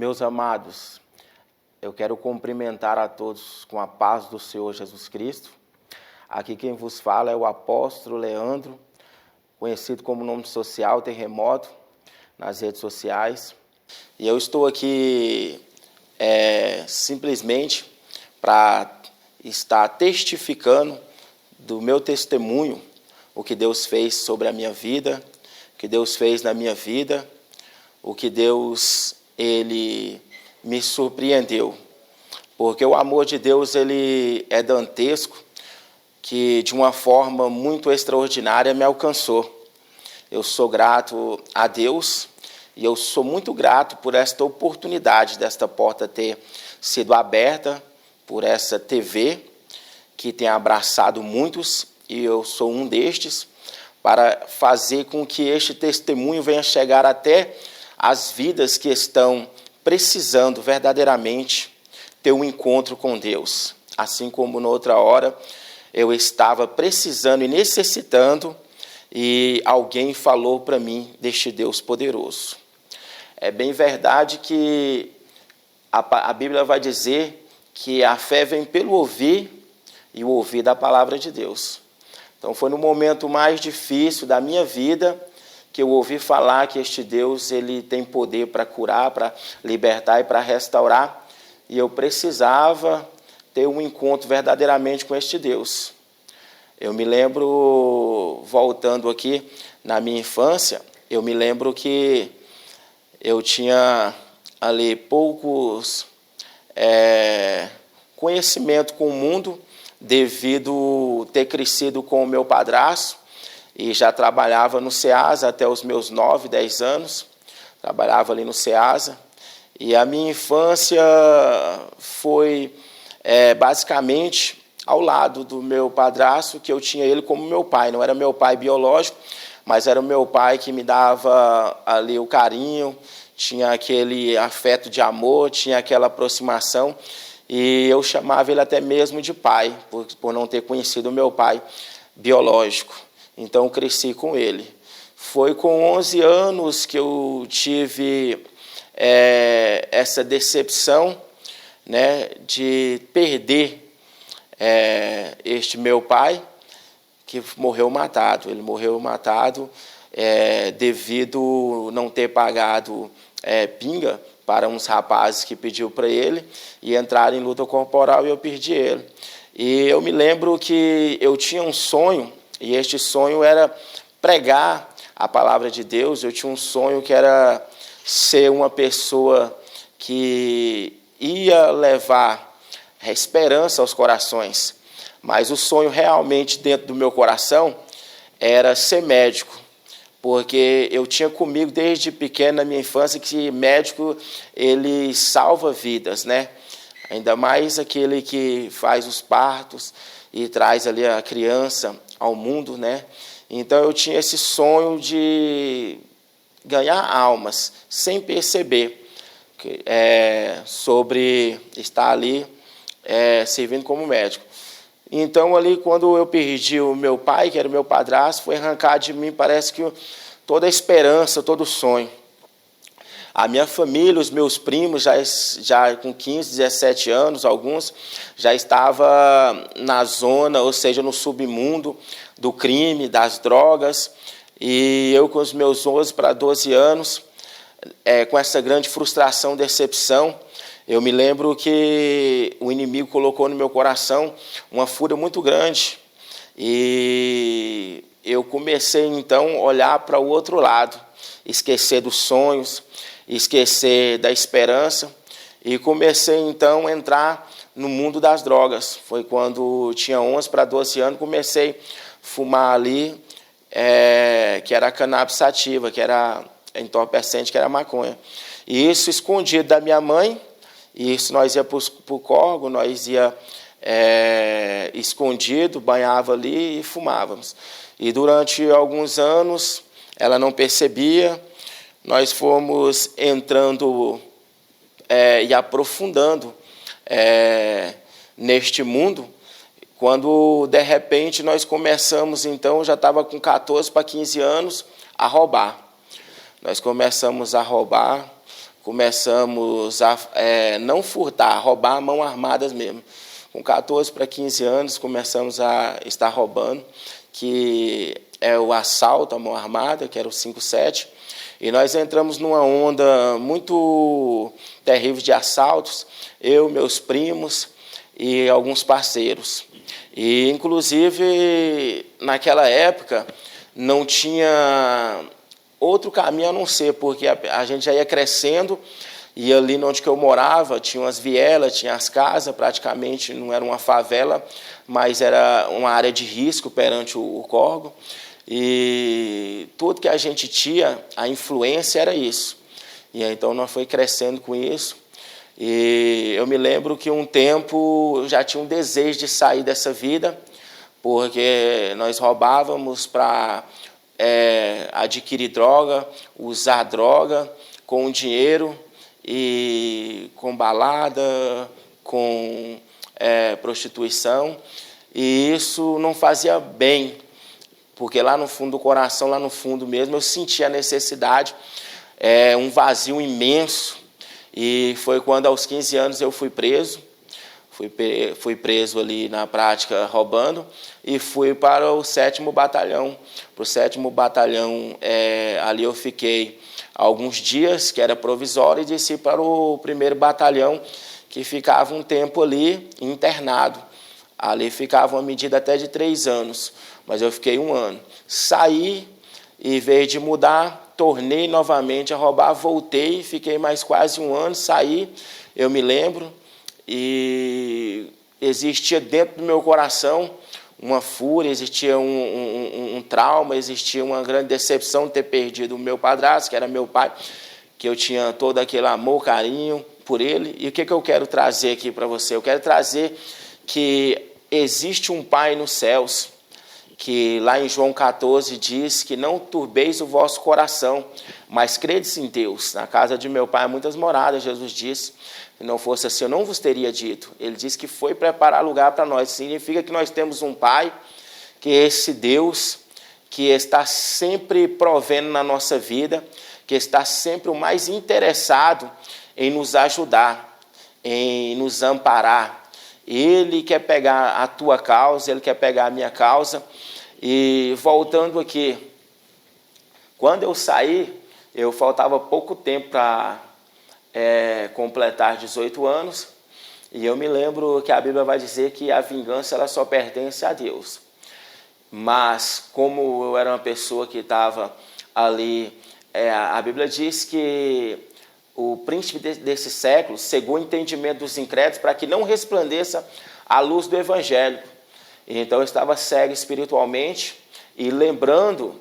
Meus amados, eu quero cumprimentar a todos com a paz do Senhor Jesus Cristo. Aqui quem vos fala é o apóstolo Leandro, conhecido como nome social Terremoto, nas redes sociais. E eu estou aqui simplesmente para estar testificando do meu testemunho, o que Deus fez sobre a minha vida, o que Deus fez na minha vida, o que Deus ele me surpreendeu. Porque o amor de Deus ele é dantesco, que de uma forma muito extraordinária me alcançou. Eu sou grato a Deus e eu sou muito grato por esta oportunidade desta porta ter sido aberta, por essa TV que tem abraçado muitos, e eu sou um destes, para fazer com que este testemunho venha chegar até as vidas que estão precisando verdadeiramente ter um encontro com Deus. Assim como noutra hora eu estava precisando e necessitando, e alguém falou para mim deste Deus poderoso. É bem verdade que a Bíblia vai dizer que a fé vem pelo ouvir, e o ouvir da palavra de Deus. Então foi no momento mais difícil da minha vida que eu ouvi falar que este Deus ele tem poder para curar, para libertar e para restaurar, e eu precisava ter um encontro verdadeiramente com este Deus. Eu me lembro, voltando aqui na minha infância, eu me lembro que eu tinha ali poucos conhecimento com o mundo, devido ter crescido com o meu padrasto, e já trabalhava no Ceasa até os meus 9, 10 anos, trabalhava ali no Ceasa, e a minha infância foi basicamente ao lado do meu padrasto, que eu tinha ele como meu pai. Não era meu pai biológico, mas era o meu pai que me dava ali o carinho, tinha aquele afeto de amor, tinha aquela aproximação, e eu chamava ele até mesmo de pai, por não ter conhecido o meu pai biológico. Então, eu cresci com ele. Foi com 11 anos que eu tive essa decepção, né, de perder este meu pai, que morreu matado. Ele morreu matado devido não ter pagado pinga para uns rapazes que pediu para ele e entraram em luta corporal, e eu perdi ele. E eu me lembro que eu tinha um sonho, e este sonho era pregar a palavra de Deus. Eu tinha um sonho que era ser uma pessoa que ia levar esperança aos corações, mas o sonho realmente dentro do meu coração era ser médico, porque eu tinha comigo desde pequeno, na minha infância, que médico ele salva vidas, né? Ainda mais aquele que faz os partos e traz ali a criança ao mundo, né? Então eu tinha esse sonho de ganhar almas, sem perceber, sobre estar ali servindo como médico. Então, ali, quando eu perdi o meu pai, que era o meu padrasto, foi arrancar de mim, parece que toda a esperança, todo o sonho. A minha família, os meus primos, já com 15, 17 anos, alguns, já estavam na zona, ou seja, no submundo do crime, das drogas. E eu, com os meus 11 para 12 anos, com essa grande frustração, decepção, eu me lembro que o inimigo colocou no meu coração uma fúria muito grande. E eu comecei, então, a olhar para o outro lado, esquecer dos sonhos, esquecer da esperança, e comecei, então, a entrar no mundo das drogas. Foi quando tinha 11 para 12 anos, comecei a fumar ali, que era a cannabis sativa, que era entorpecente, que era a maconha. E isso escondido da minha mãe. E isso nós ia para o córrego, nós ia escondido, banhava ali e fumávamos. E durante alguns anos ela não percebia, nós fomos entrando e aprofundando neste mundo, quando de repente nós começamos, então, já estava com 14 para 15 anos, a roubar. Nós começamos a roubar, começamos a não furtar, roubar a mão armadas mesmo. Com 14 para 15 anos, começamos a estar roubando, que é o assalto à mão armada, que era o 5-7, e nós entramos numa onda muito terrível de assaltos, eu, meus primos e alguns parceiros. E, inclusive, naquela época, não tinha outro caminho a não ser, porque a gente já ia crescendo, e ali onde que eu morava, tinha umas vielas, tinha as casas, praticamente não era uma favela, mas era uma área de risco perante o córrego. E tudo que a gente tinha, a influência era isso. E então nós foi crescendo com isso. E eu me lembro que um tempo eu já tinha um desejo de sair dessa vida, porque nós roubávamos para adquirir droga, usar droga com dinheiro e com balada, com prostituição. E isso não fazia bem, porque lá no fundo do coração, lá no fundo mesmo, eu sentia a necessidade, um vazio imenso. E foi quando, aos 15 anos, eu fui preso. Fui preso ali na prática roubando e fui para o 7º Batalhão. Para o 7º Batalhão, ali eu fiquei alguns dias, que era provisório, e desci para o 1º Batalhão, que ficava um tempo ali internado. Ali ficava uma medida até de 3 anos, mas eu fiquei 1 ano. Saí e, em vez de mudar, tornei novamente a roubar, voltei, fiquei mais quase 1 ano, saí, eu me lembro, e existia dentro do meu coração uma fúria, existia um trauma, existia uma grande decepção de ter perdido o meu padrasto, que era meu pai, que eu tinha todo aquele amor, carinho por ele. E o que eu quero trazer aqui para você? Eu quero trazer que existe um Pai nos céus, que lá em João 14 diz que não turbeis o vosso coração, mas credes em Deus. Na casa de meu pai há muitas moradas, Jesus disse. Se não fosse assim, eu não vos teria dito. Ele disse que foi preparar lugar para nós. Significa que nós temos um Pai, que é esse Deus, que está sempre provendo na nossa vida, que está sempre o mais interessado em nos ajudar, em nos amparar. Ele quer pegar a tua causa, ele quer pegar a minha causa. E voltando aqui, quando eu saí, eu faltava pouco tempo para completar 18 anos, e eu me lembro que a Bíblia vai dizer que a vingança ela só pertence a Deus. Mas como eu era uma pessoa que estava ali, a Bíblia diz que o príncipe desse século cegou o entendimento dos incrédulos para que não resplandeça a luz do Evangelho. Então eu estava cego espiritualmente, e lembrando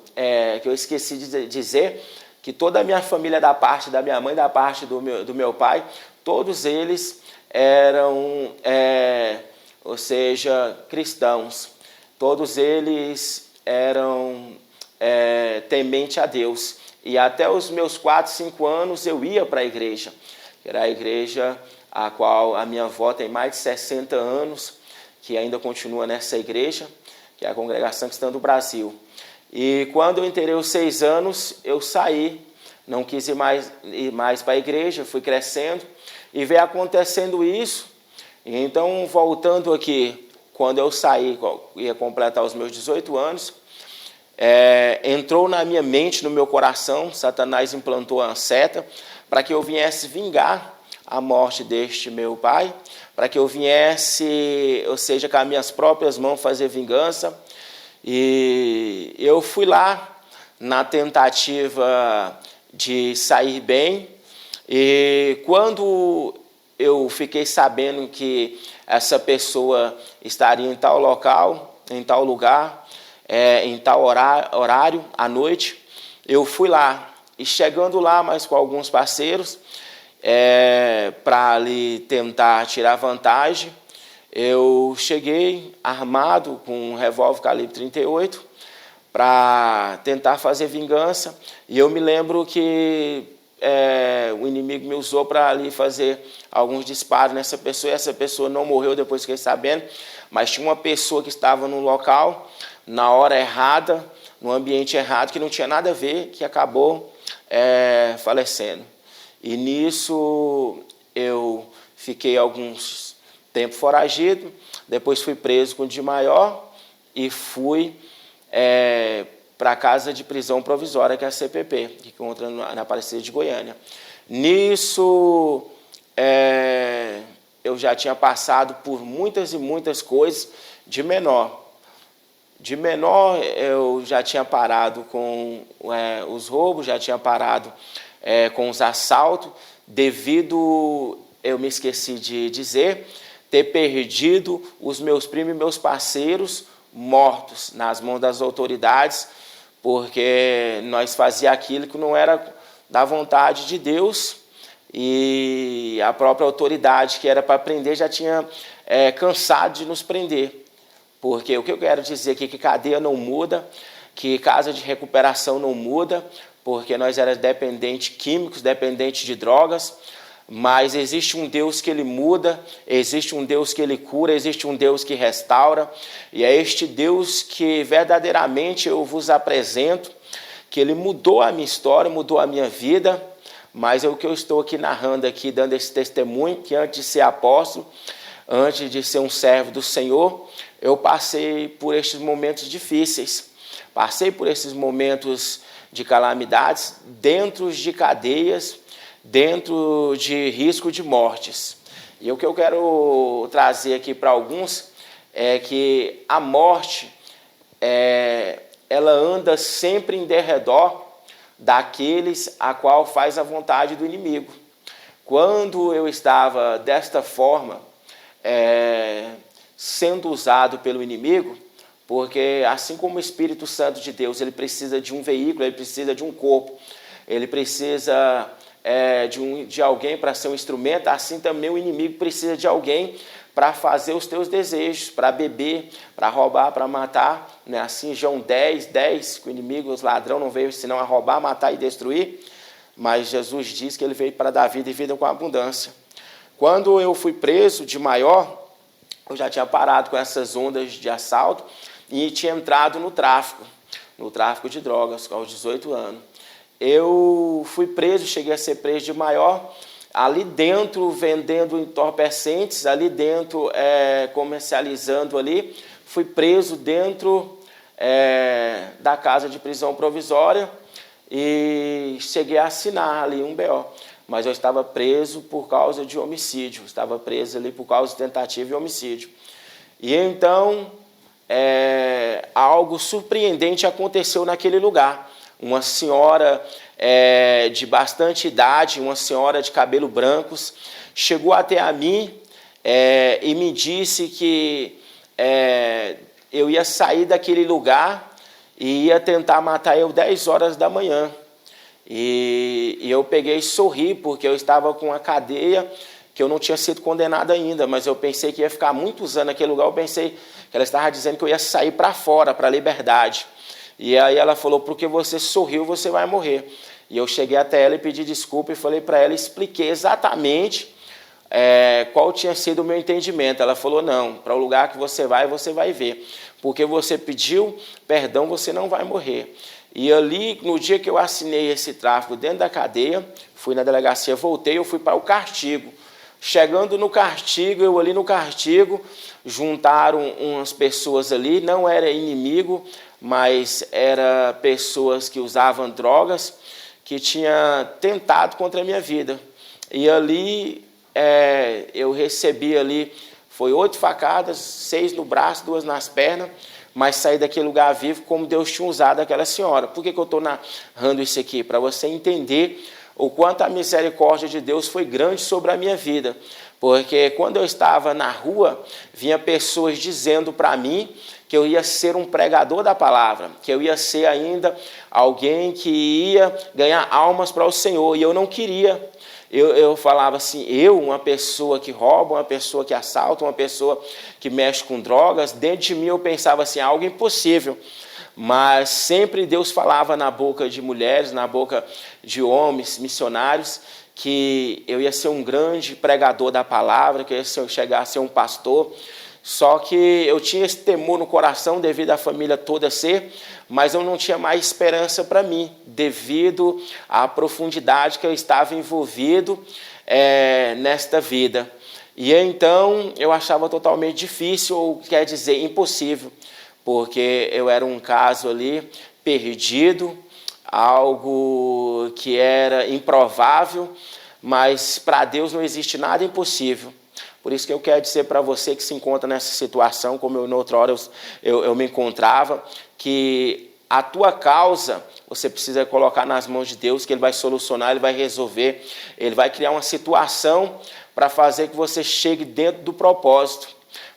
que eu esqueci de dizer que toda a minha família, da parte da minha mãe, da parte do meu pai, todos eles eram, ou seja, cristãos. Todos eles eram temente a Deus. E até os meus 4, 5 anos eu ia para a igreja. Era a igreja a qual a minha avó tem mais de 60 anos, que ainda continua nessa igreja, que é a Congregação Cristã do Brasil. E quando eu inteirei os 6 anos, eu saí, não quis ir mais para a igreja, fui crescendo, e veio acontecendo isso. E então, voltando aqui, quando eu saí, ia completar os meus 18 anos, entrou na minha mente, no meu coração, Satanás implantou uma seta para que eu viesse vingar a morte deste meu pai, para que eu viesse, ou seja, com as minhas próprias mãos fazer vingança. E eu fui lá na tentativa de sair bem, e quando eu fiquei sabendo que essa pessoa estaria em tal local, em tal lugar, em tal horário, à noite, eu fui lá. E chegando lá, mas com alguns parceiros, para ali tentar tirar vantagem, eu cheguei armado com um revólver calibre 38 para tentar fazer vingança. E eu me lembro que o inimigo me usou para ali fazer alguns disparos nessa pessoa, e essa pessoa não morreu, depois fiquei sabendo, mas tinha uma pessoa que estava no local, na hora errada, no ambiente errado, que não tinha nada a ver, que acabou falecendo. E nisso eu fiquei alguns tempo foragido, depois fui preso com de maior e fui para a casa de prisão provisória, que é a CPP, que encontra na Aparecida de Goiânia. Nisso, eu já tinha passado por muitas e muitas coisas de menor. De menor, eu já tinha parado com os roubos, já tinha parado com os assaltos, devido, eu me esqueci de dizer, ter perdido os meus primos e meus parceiros mortos nas mãos das autoridades, porque nós fazíamos aquilo que não era da vontade de Deus, e a própria autoridade que era para prender já tinha cansado de nos prender. Porque o que eu quero dizer aqui é que cadeia não muda, que casa de recuperação não muda, porque nós éramos dependentes químicos, dependentes de drogas, mas existe um Deus que Ele muda, existe um Deus que Ele cura, existe um Deus que restaura, e é este Deus que verdadeiramente eu vos apresento, que Ele mudou a minha história, mudou a minha vida, mas é o que eu estou aqui narrando aqui, dando esse testemunho, que antes de ser apóstolo, antes de ser um servo do Senhor, eu passei por estes momentos difíceis, passei por esses momentos de calamidades, dentro de cadeias, dentro de risco de mortes. E o que eu quero trazer aqui para alguns é que a morte, ela anda sempre em derredor daqueles a qual faz a vontade do inimigo. Quando eu estava desta forma, sendo usado pelo inimigo, porque assim como o Espírito Santo de Deus, ele precisa de um veículo, ele precisa de um corpo, ele precisa de alguém para ser um instrumento, assim também o inimigo precisa de alguém para fazer os teus desejos, para beber, para roubar, para matar, né? Assim João 10, que o inimigo, os ladrão não veio senão a roubar, matar e destruir, mas Jesus diz que ele veio para dar vida e vida com abundância. Quando eu fui preso de maior, eu já tinha parado com essas ondas de assalto e tinha entrado no tráfico de drogas, aos 18 anos. Eu fui preso, cheguei a ser preso de maior, ali dentro vendendo entorpecentes, ali dentro comercializando ali, fui preso dentro da casa de prisão provisória e cheguei a assinar ali um BO. Mas eu estava preso por causa de homicídio, estava preso ali por causa de tentativa e homicídio. E então, algo surpreendente aconteceu naquele lugar. Uma senhora de bastante idade, uma senhora de cabelo brancos, chegou até a mim e me disse que eu ia sair daquele lugar e ia tentar matar eu 10 horas da manhã. E eu peguei e sorri, porque eu estava com uma cadeia que eu não tinha sido condenado ainda, mas eu pensei que ia ficar muitos anos naquele lugar, eu pensei que ela estava dizendo que eu ia sair para fora, para a liberdade. E aí ela falou, porque você sorriu, você vai morrer. E eu cheguei até ela e pedi desculpa e falei para ela, expliquei exatamente qual tinha sido o meu entendimento. Ela falou, não, para o lugar que você vai ver. Porque você pediu perdão, você não vai morrer. E ali, no dia que eu assinei esse tráfico dentro da cadeia, fui na delegacia, voltei, eu fui para o castigo. Chegando no castigo, eu ali no castigo, juntaram umas pessoas ali, não era inimigo, mas eram pessoas que usavam drogas, que tinham tentado contra a minha vida. E ali eu recebi ali, foi 8 facadas, 6 no braço, 2 nas pernas, mas saí daquele lugar vivo como Deus tinha usado aquela senhora. Por que eu estou narrando isso aqui? Para você entender o quanto a misericórdia de Deus foi grande sobre a minha vida. Porque quando eu estava na rua, vinha pessoas dizendo para mim que eu ia ser um pregador da palavra, que eu ia ser ainda alguém que ia ganhar almas para o Senhor, e eu não queria. Eu falava assim, uma pessoa que rouba, uma pessoa que assalta, uma pessoa que mexe com drogas, dentro de mim eu pensava assim, algo impossível. Mas sempre Deus falava na boca de mulheres, na boca de homens, missionários, que eu ia ser um grande pregador da palavra, que eu ia chegar a ser um pastor. Só que eu tinha esse temor no coração devido à família toda ser, mas eu não tinha mais esperança para mim, devido à profundidade que eu estava envolvido nesta vida. E então eu achava totalmente difícil, ou quer dizer, impossível, porque eu era um caso ali perdido, algo que era improvável, mas para Deus não existe nada impossível. Por isso que eu quero dizer para você que se encontra nessa situação, como eu, noutra hora eu me encontrava, que a tua causa você precisa colocar nas mãos de Deus, que Ele vai solucionar, Ele vai resolver, Ele vai criar uma situação para fazer que você chegue dentro do propósito.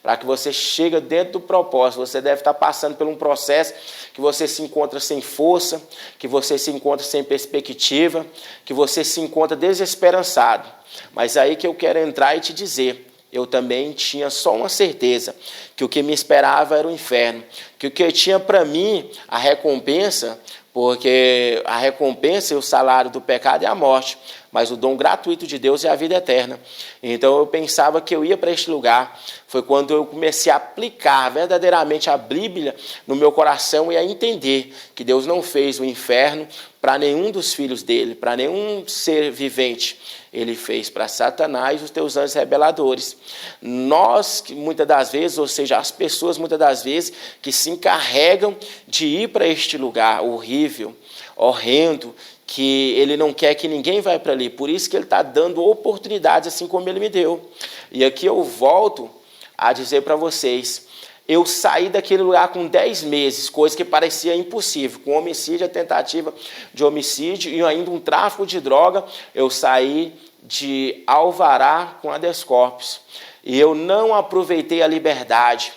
Para que você chegue dentro do propósito, você deve estar passando por um processo que você se encontra sem força, que você se encontra sem perspectiva, que você se encontra desesperançado. Mas aí que eu quero entrar e te dizer, eu também tinha só uma certeza, que o que me esperava era o inferno, que o que tinha para mim, a recompensa, porque a recompensa e o salário do pecado é a morte, mas o dom gratuito de Deus é a vida eterna. Então eu pensava que eu ia para este lugar. Foi quando eu comecei a aplicar verdadeiramente a Bíblia no meu coração e a entender que Deus não fez o inferno para nenhum dos filhos dele, para nenhum ser vivente. Ele fez para Satanás e os teus anjos rebeladores. Nós, muitas das vezes, ou seja, as pessoas muitas das vezes que se encarregam de ir para este lugar horrível, horrendo, que ele não quer que ninguém vá para ali. Por isso que ele está dando oportunidades assim como ele me deu. E aqui eu volto a dizer para vocês, eu saí daquele lugar com 10 meses, coisa que parecia impossível, com homicídio, a tentativa de homicídio e ainda um tráfico de droga, eu saí de alvará com habeas corpus. E eu não aproveitei a liberdade,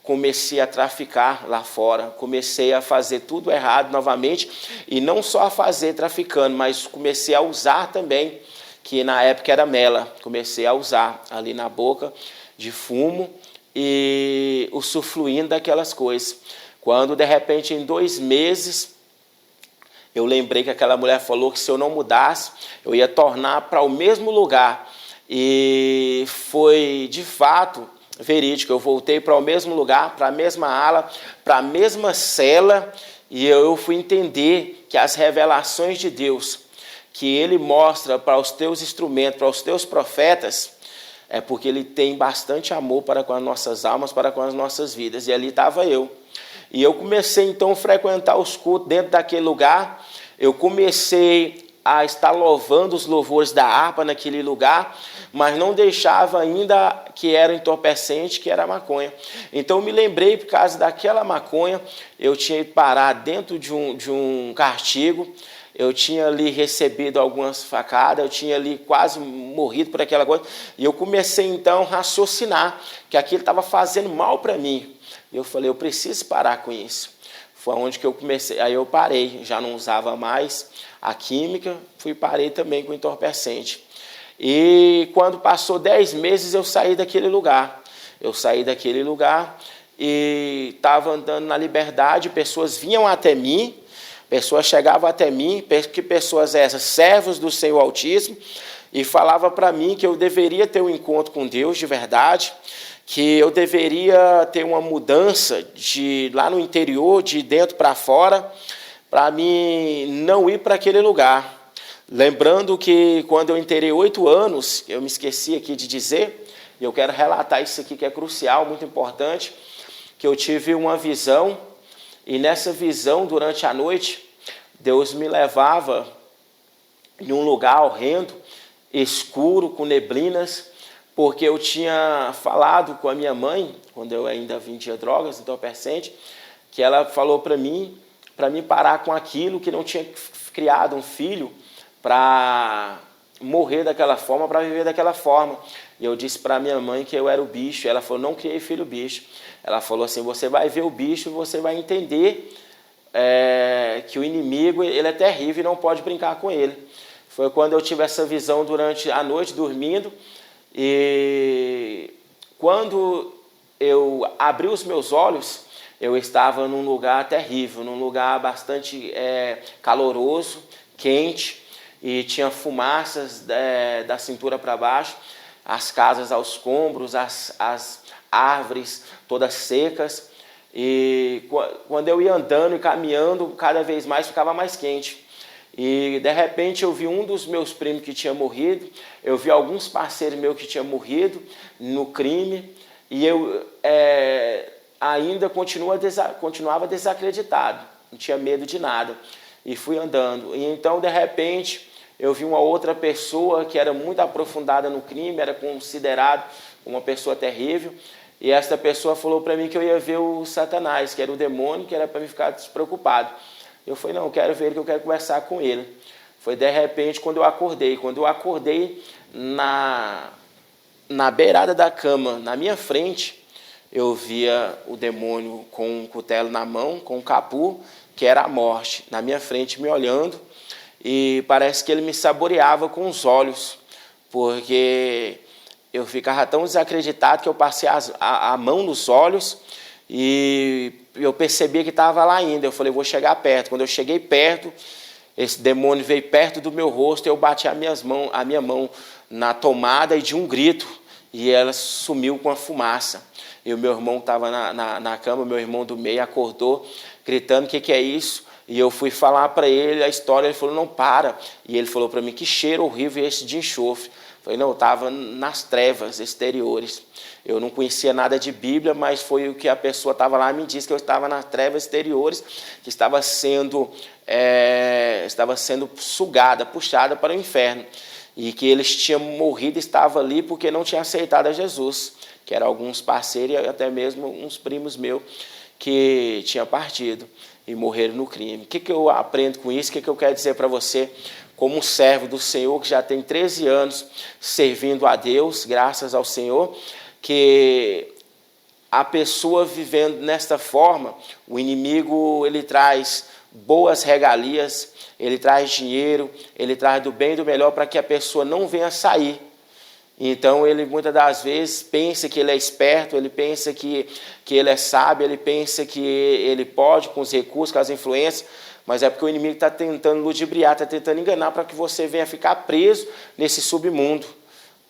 comecei a traficar lá fora, comecei a fazer tudo errado novamente, e não só a fazer traficando, mas comecei a usar também, que na época era mela, comecei a usar ali na boca de fumo, e usufruindo daquelas coisas. Quando de repente em 2 meses, eu lembrei que aquela mulher falou que se eu não mudasse, eu ia tornar para o mesmo lugar, e foi de fato verídico. Eu voltei para o mesmo lugar, para a mesma ala, para a mesma cela, e eu fui entender que as revelações de Deus, que Ele mostra para os teus instrumentos, para os teus profetas, é porque Ele tem bastante amor para com as nossas almas, para com as nossas vidas. E ali estava eu. E eu comecei então a frequentar os cultos dentro daquele lugar. Eu comecei a estar louvando os louvores da harpa naquele lugar, mas não deixava ainda que era entorpecente, que era a maconha. Então eu me lembrei, por causa daquela maconha, eu tinha ido parar dentro de um castigo, eu tinha ali recebido algumas facadas, eu tinha ali quase morrido por aquela coisa, e eu comecei então a raciocinar que aquilo estava fazendo mal para mim. E eu falei, eu preciso parar com isso. Foi onde que eu comecei, aí eu parei, já não usava mais a química, parei também com o entorpecente. E quando passou 10 meses eu saí daquele lugar. Eu saí daquele lugar e estava andando na liberdade, pessoas vinham até mim, pessoas chegavam até mim, que pessoas essas? Servos do Senhor Altíssimo, e falava para mim que eu deveria ter um encontro com Deus de verdade, que eu deveria ter uma mudança de lá no interior, de dentro para fora, para mim não ir para aquele lugar. Lembrando que quando eu inteirei 8 anos, eu me esqueci aqui de dizer, e eu quero relatar isso aqui que é crucial, muito importante, que eu tive uma visão, e nessa visão, durante a noite, Deus me levava em um lugar horrendo, escuro, com neblinas, porque eu tinha falado com a minha mãe, quando eu ainda vendia drogas, entorpecente, que ela falou para mim parar com aquilo, que não tinha criado um filho para morrer daquela forma, para viver daquela forma. E eu disse para minha mãe que eu era o bicho. Ela falou, não criei filho bicho. Ela falou assim, você vai ver o bicho e você vai entender que o inimigo ele é terrível e não pode brincar com ele. Foi quando eu tive essa visão durante a noite, dormindo, e quando eu abri os meus olhos, eu estava num lugar terrível, num lugar bastante caloroso, quente, e tinha fumaças da cintura para baixo, as casas aos escombros, as árvores todas secas. E quando eu ia andando e caminhando, cada vez mais ficava mais quente. E de repente eu vi um dos meus primos que tinha morrido, eu vi alguns parceiros meus que tinham morrido no crime, e eu ainda continuava desacreditado, não tinha medo de nada, e fui andando. E então, de repente, eu vi uma outra pessoa que era muito aprofundada no crime, era considerado uma pessoa terrível, e essa pessoa falou para mim que eu ia ver o Satanás, que era o demônio, que era para mim ficar despreocupado. Eu falei, não, eu quero ver ele, que eu quero conversar com ele. Foi de repente quando eu acordei. Quando eu acordei, na beirada da cama, na minha frente, eu via o demônio com um cutelo na mão, com um capu, que era a morte, na minha frente me olhando, e parece que ele me saboreava com os olhos, porque eu ficava tão desacreditado que eu passei a mão nos olhos e eu percebi que estava lá ainda. Eu falei, vou chegar perto. Quando eu cheguei perto, esse demônio veio perto do meu rosto, eu bati a minha mão na tomada e de um grito, e ela sumiu com a fumaça. E o meu irmão estava na cama, meu irmão do meio acordou, gritando, o que é isso? E eu fui falar para ele a história, ele falou, não, para. E ele falou para mim, que cheiro horrível esse de enxofre. Eu falei, não, eu estava nas trevas exteriores. Eu não conhecia nada de Bíblia, mas foi o que a pessoa estava lá me disse, que eu estava nas trevas exteriores, que estava sendo sugada, puxada para o inferno. E que eles tinham morrido, estava ali porque não tinham aceitado a Jesus, que eram alguns parceiros e até mesmo uns primos meus que tinham partido e morreram no crime. O que eu aprendo com isso? O que eu quero dizer para você? Como um servo do Senhor, que já tem 13 anos servindo a Deus, graças ao Senhor, que a pessoa vivendo nesta forma, o inimigo ele traz boas regalias, ele traz dinheiro, ele traz do bem e do melhor para que a pessoa não venha sair. Então ele muitas das vezes pensa que ele é esperto, ele pensa que ele é sábio, ele pensa que ele pode com os recursos, com as influências, mas é porque o inimigo está tentando ludibriar, está tentando enganar para que você venha ficar preso nesse submundo.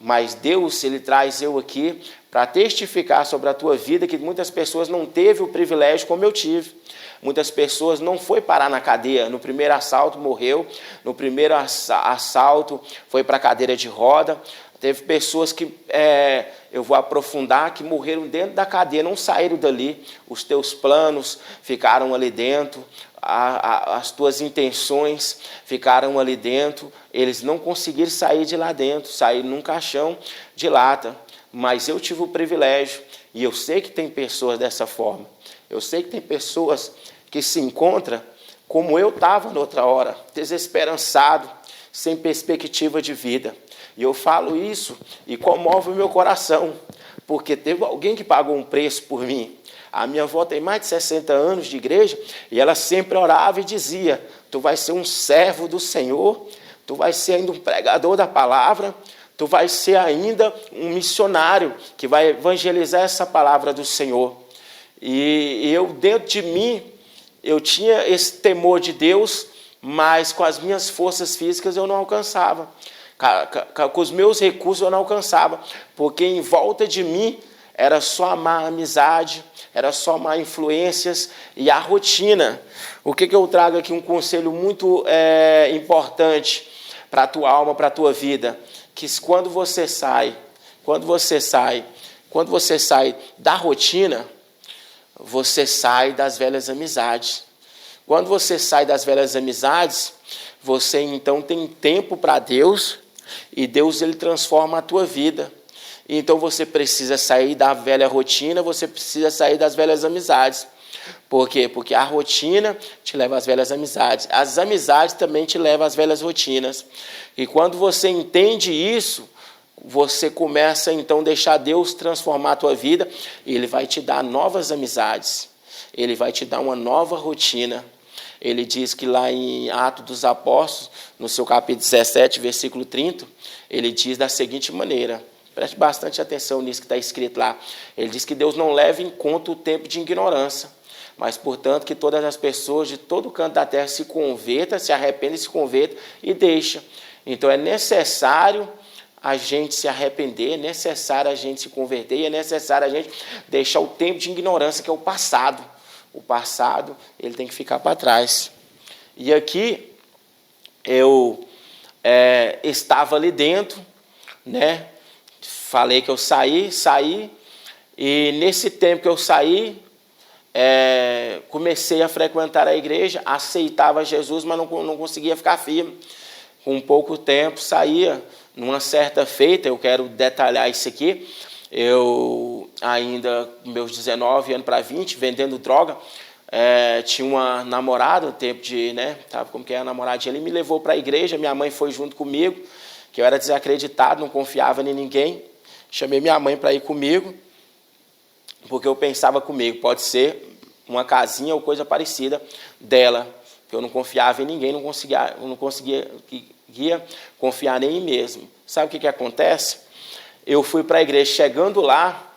Mas Deus, ele traz eu aqui para testificar sobre a tua vida que muitas pessoas não teve o privilégio como eu tive. Muitas pessoas não foi parar na cadeia. No primeiro assalto morreu, no primeiro assalto foi para a cadeira de roda. Teve pessoas que, eu vou aprofundar, que morreram dentro da cadeia, não saíram dali. Os teus planos ficaram ali dentro, as tuas intenções ficaram ali dentro. Eles não conseguiram sair de lá dentro, saíram num caixão de lata. Mas eu tive o privilégio, e eu sei que tem pessoas dessa forma. Eu sei que tem pessoas que se encontram como eu estava noutra hora, desesperançado, sem perspectiva de vida. E eu falo isso e comove o meu coração, porque teve alguém que pagou um preço por mim. A minha avó tem mais de 60 anos de igreja e ela sempre orava e dizia, tu vais ser um servo do Senhor, tu vais ser ainda um pregador da palavra, tu vais ser ainda um missionário que vai evangelizar essa palavra do Senhor. E eu, dentro de mim, eu tinha esse temor de Deus, mas com as minhas forças físicas eu não alcançava. Com os meus recursos eu não alcançava, porque em volta de mim era só a má amizade, era só má influências e a rotina. O que eu trago aqui? Um conselho muito importante para a tua alma, para a tua vida, que quando você sai da rotina, você sai das velhas amizades. Quando você sai das velhas amizades, você então tem tempo para Deus, e Deus ele transforma a tua vida. Então você precisa sair da velha rotina, você precisa sair das velhas amizades. Por quê? Porque a rotina te leva às velhas amizades. As amizades também te levam às velhas rotinas. E quando você entende isso, você começa então a deixar Deus transformar a tua vida, e Ele vai te dar novas amizades. Ele vai te dar uma nova rotina. Ele diz que lá em Atos dos Apóstolos, no seu capítulo 17, versículo 30, ele diz da seguinte maneira, preste bastante atenção nisso que está escrito lá. Ele diz que Deus não leva em conta o tempo de ignorância, mas, portanto, que todas as pessoas de todo canto da terra se convertam, se arrependem, se convertam e deixam. Então, é necessário a gente se arrepender, é necessário a gente se converter, e é necessário a gente deixar o tempo de ignorância, que é o passado. O passado, ele tem que ficar para trás. E aqui, eu estava ali dentro, né? Falei que eu saí, e nesse tempo que eu saí, comecei a frequentar a igreja, aceitava Jesus, mas não conseguia ficar firme. Com pouco tempo, saía. Numa certa feita, eu quero detalhar isso aqui, eu ainda, meus 19 anos para 20, vendendo droga, tinha uma namorada, no tempo de, né, sabe como que é a namoradinha, ele me levou para a igreja, minha mãe foi junto comigo, que eu era desacreditado, não confiava em ninguém, chamei minha mãe para ir comigo, porque eu pensava comigo, pode ser uma casinha ou coisa parecida dela, porque eu não confiava em ninguém, não conseguia confiar nem em mim mesmo. Sabe o que acontece? Eu fui para a igreja, chegando lá,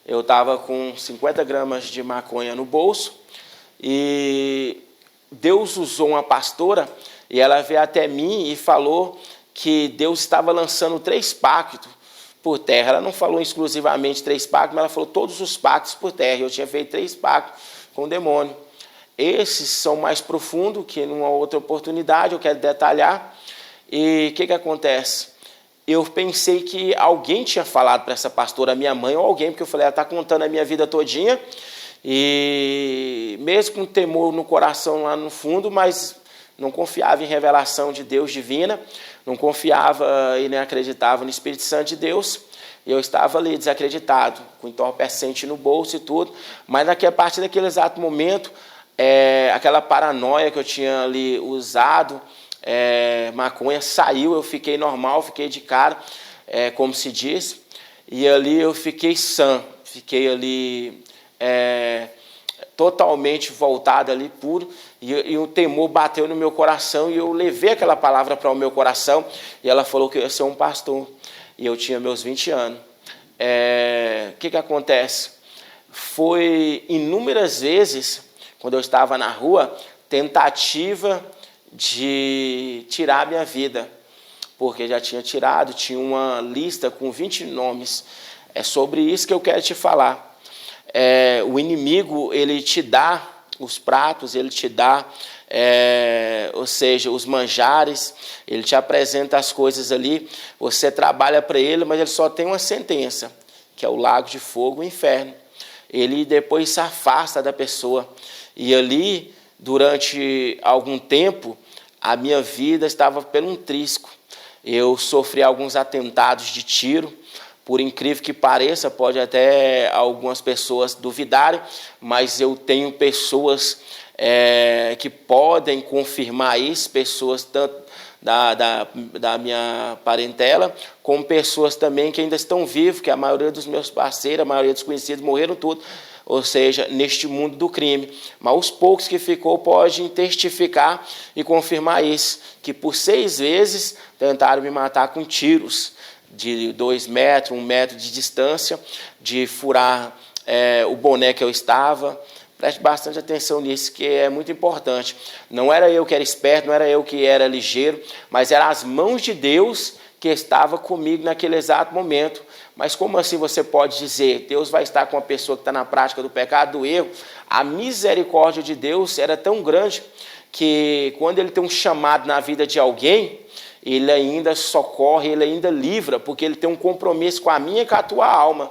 eu estava com 50 gramas de maconha no bolso, e Deus usou uma pastora, e ela veio até mim e falou que Deus estava lançando 3 pactos por terra. Ela não falou exclusivamente 3 pactos, mas ela falou todos os pactos por terra. Eu tinha feito 3 pactos com o demônio. Esses são mais profundos, que numa outra oportunidade eu quero detalhar. E o que acontece? Eu pensei que alguém tinha falado para essa pastora, minha mãe ou alguém, porque eu falei, ela está contando a minha vida todinha, e mesmo com temor no coração lá no fundo, mas não confiava em revelação de Deus divina, não confiava e nem acreditava no Espírito Santo de Deus, e eu estava ali desacreditado, com entorpecente no bolso e tudo, mas a partir daquele exato momento, aquela paranoia que eu tinha ali usado, maconha, saiu, eu fiquei normal, fiquei de cara, como se diz, e ali eu fiquei sã, fiquei ali totalmente voltado ali, puro, e o temor bateu no meu coração, e eu levei aquela palavra para o meu coração, e ela falou que eu ia ser um pastor, e eu tinha meus 20 anos. O que acontece? Foi inúmeras vezes, quando eu estava na rua, tentativa de tirar a minha vida, porque já tinha tirado, tinha uma lista com 20 nomes. É sobre isso que eu quero te falar. O inimigo, ele te dá os pratos, ele te dá, ou seja, os manjares, ele te apresenta as coisas ali, você trabalha para ele, mas ele só tem uma sentença, que é o lago de fogo, o inferno. Ele depois se afasta da pessoa, e ali, durante algum tempo, a minha vida estava pelo um trisco. Eu sofri alguns atentados de tiro, por incrível que pareça, pode até algumas pessoas duvidarem, mas eu tenho pessoas que podem confirmar isso, pessoas tanto da minha parentela, como pessoas também que ainda estão vivos, que a maioria dos meus parceiros, a maioria dos conhecidos morreram tudo, ou seja, neste mundo do crime. Mas os poucos que ficou podem testificar e confirmar isso, que por 6 vezes tentaram me matar com tiros, de 2 metros, 1 metro de distância, de furar o boné que eu estava. Preste bastante atenção nisso, que é muito importante. Não era eu que era esperto, não era eu que era ligeiro, mas eram as mãos de Deus que estava comigo naquele exato momento. Mas como assim você pode dizer, Deus vai estar com a pessoa que está na prática do pecado, do erro? A misericórdia de Deus era tão grande que quando ele tem um chamado na vida de alguém, ele ainda socorre, ele ainda livra, porque ele tem um compromisso com a minha e com a tua alma.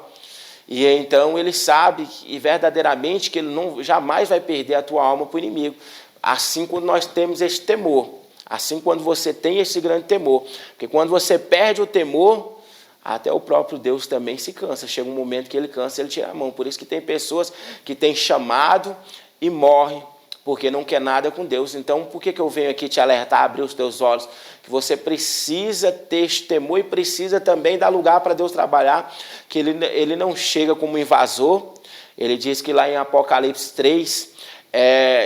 E então ele sabe e verdadeiramente que ele jamais vai perder a tua alma para o inimigo. Assim, quando nós temos esse temor, assim quando você tem esse grande temor, porque quando você perde o temor, até o próprio Deus também se cansa. Chega um momento que ele cansa, ele tira a mão. Por isso que tem pessoas que têm chamado e morrem, porque não quer nada com Deus. Então, por que eu venho aqui te alertar, abrir os teus olhos? Que você precisa ter esse temor e precisa também dar lugar para Deus trabalhar, que ele não chega como invasor. Ele diz que lá em Apocalipse 3,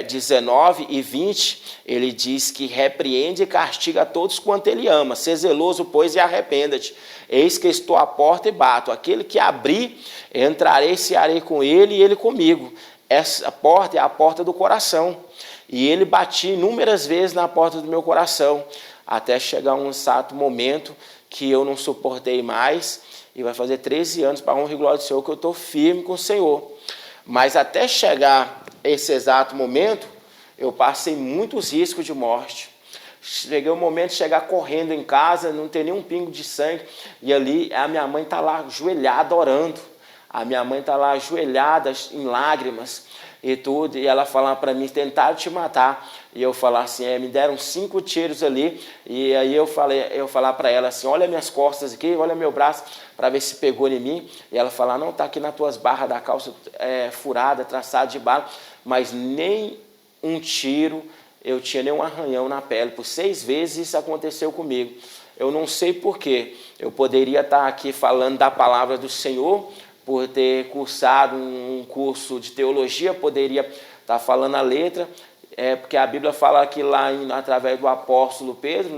19 e 20, ele diz que repreende e castiga a todos quanto ele ama. Sê zeloso, pois, e arrependa-te. Eis que estou à porta e bato. Aquele que abrir, entrarei e cearei com ele e ele comigo. Essa porta é a porta do coração. E ele batia inúmeras vezes na porta do meu coração, até chegar um exato momento que eu não suportei mais, e vai fazer 13 anos, para a honra e glória do Senhor, que eu estou firme com o Senhor. Mas até chegar esse exato momento, eu passei muitos riscos de morte. Cheguei o momento de chegar correndo em casa, não ter nenhum pingo de sangue, e ali a minha mãe está lá ajoelhada orando. A minha mãe está lá ajoelhada em lágrimas e tudo, e ela falava para mim, tentaram te matar. E eu falava assim, me deram 5 tiros ali, e aí eu falar para ela assim, olha minhas costas aqui, olha meu braço, para ver se pegou em mim. E ela falava, não, está aqui nas tuas barras da calça furada, traçada de bala, mas nem um tiro, eu tinha nem um arranhão na pele. Por 6 vezes isso aconteceu comigo. Eu não sei porquê. Eu poderia estar aqui falando da palavra do Senhor, por ter cursado um curso de teologia, poderia estar falando a letra, porque a Bíblia fala que lá, através do apóstolo Pedro,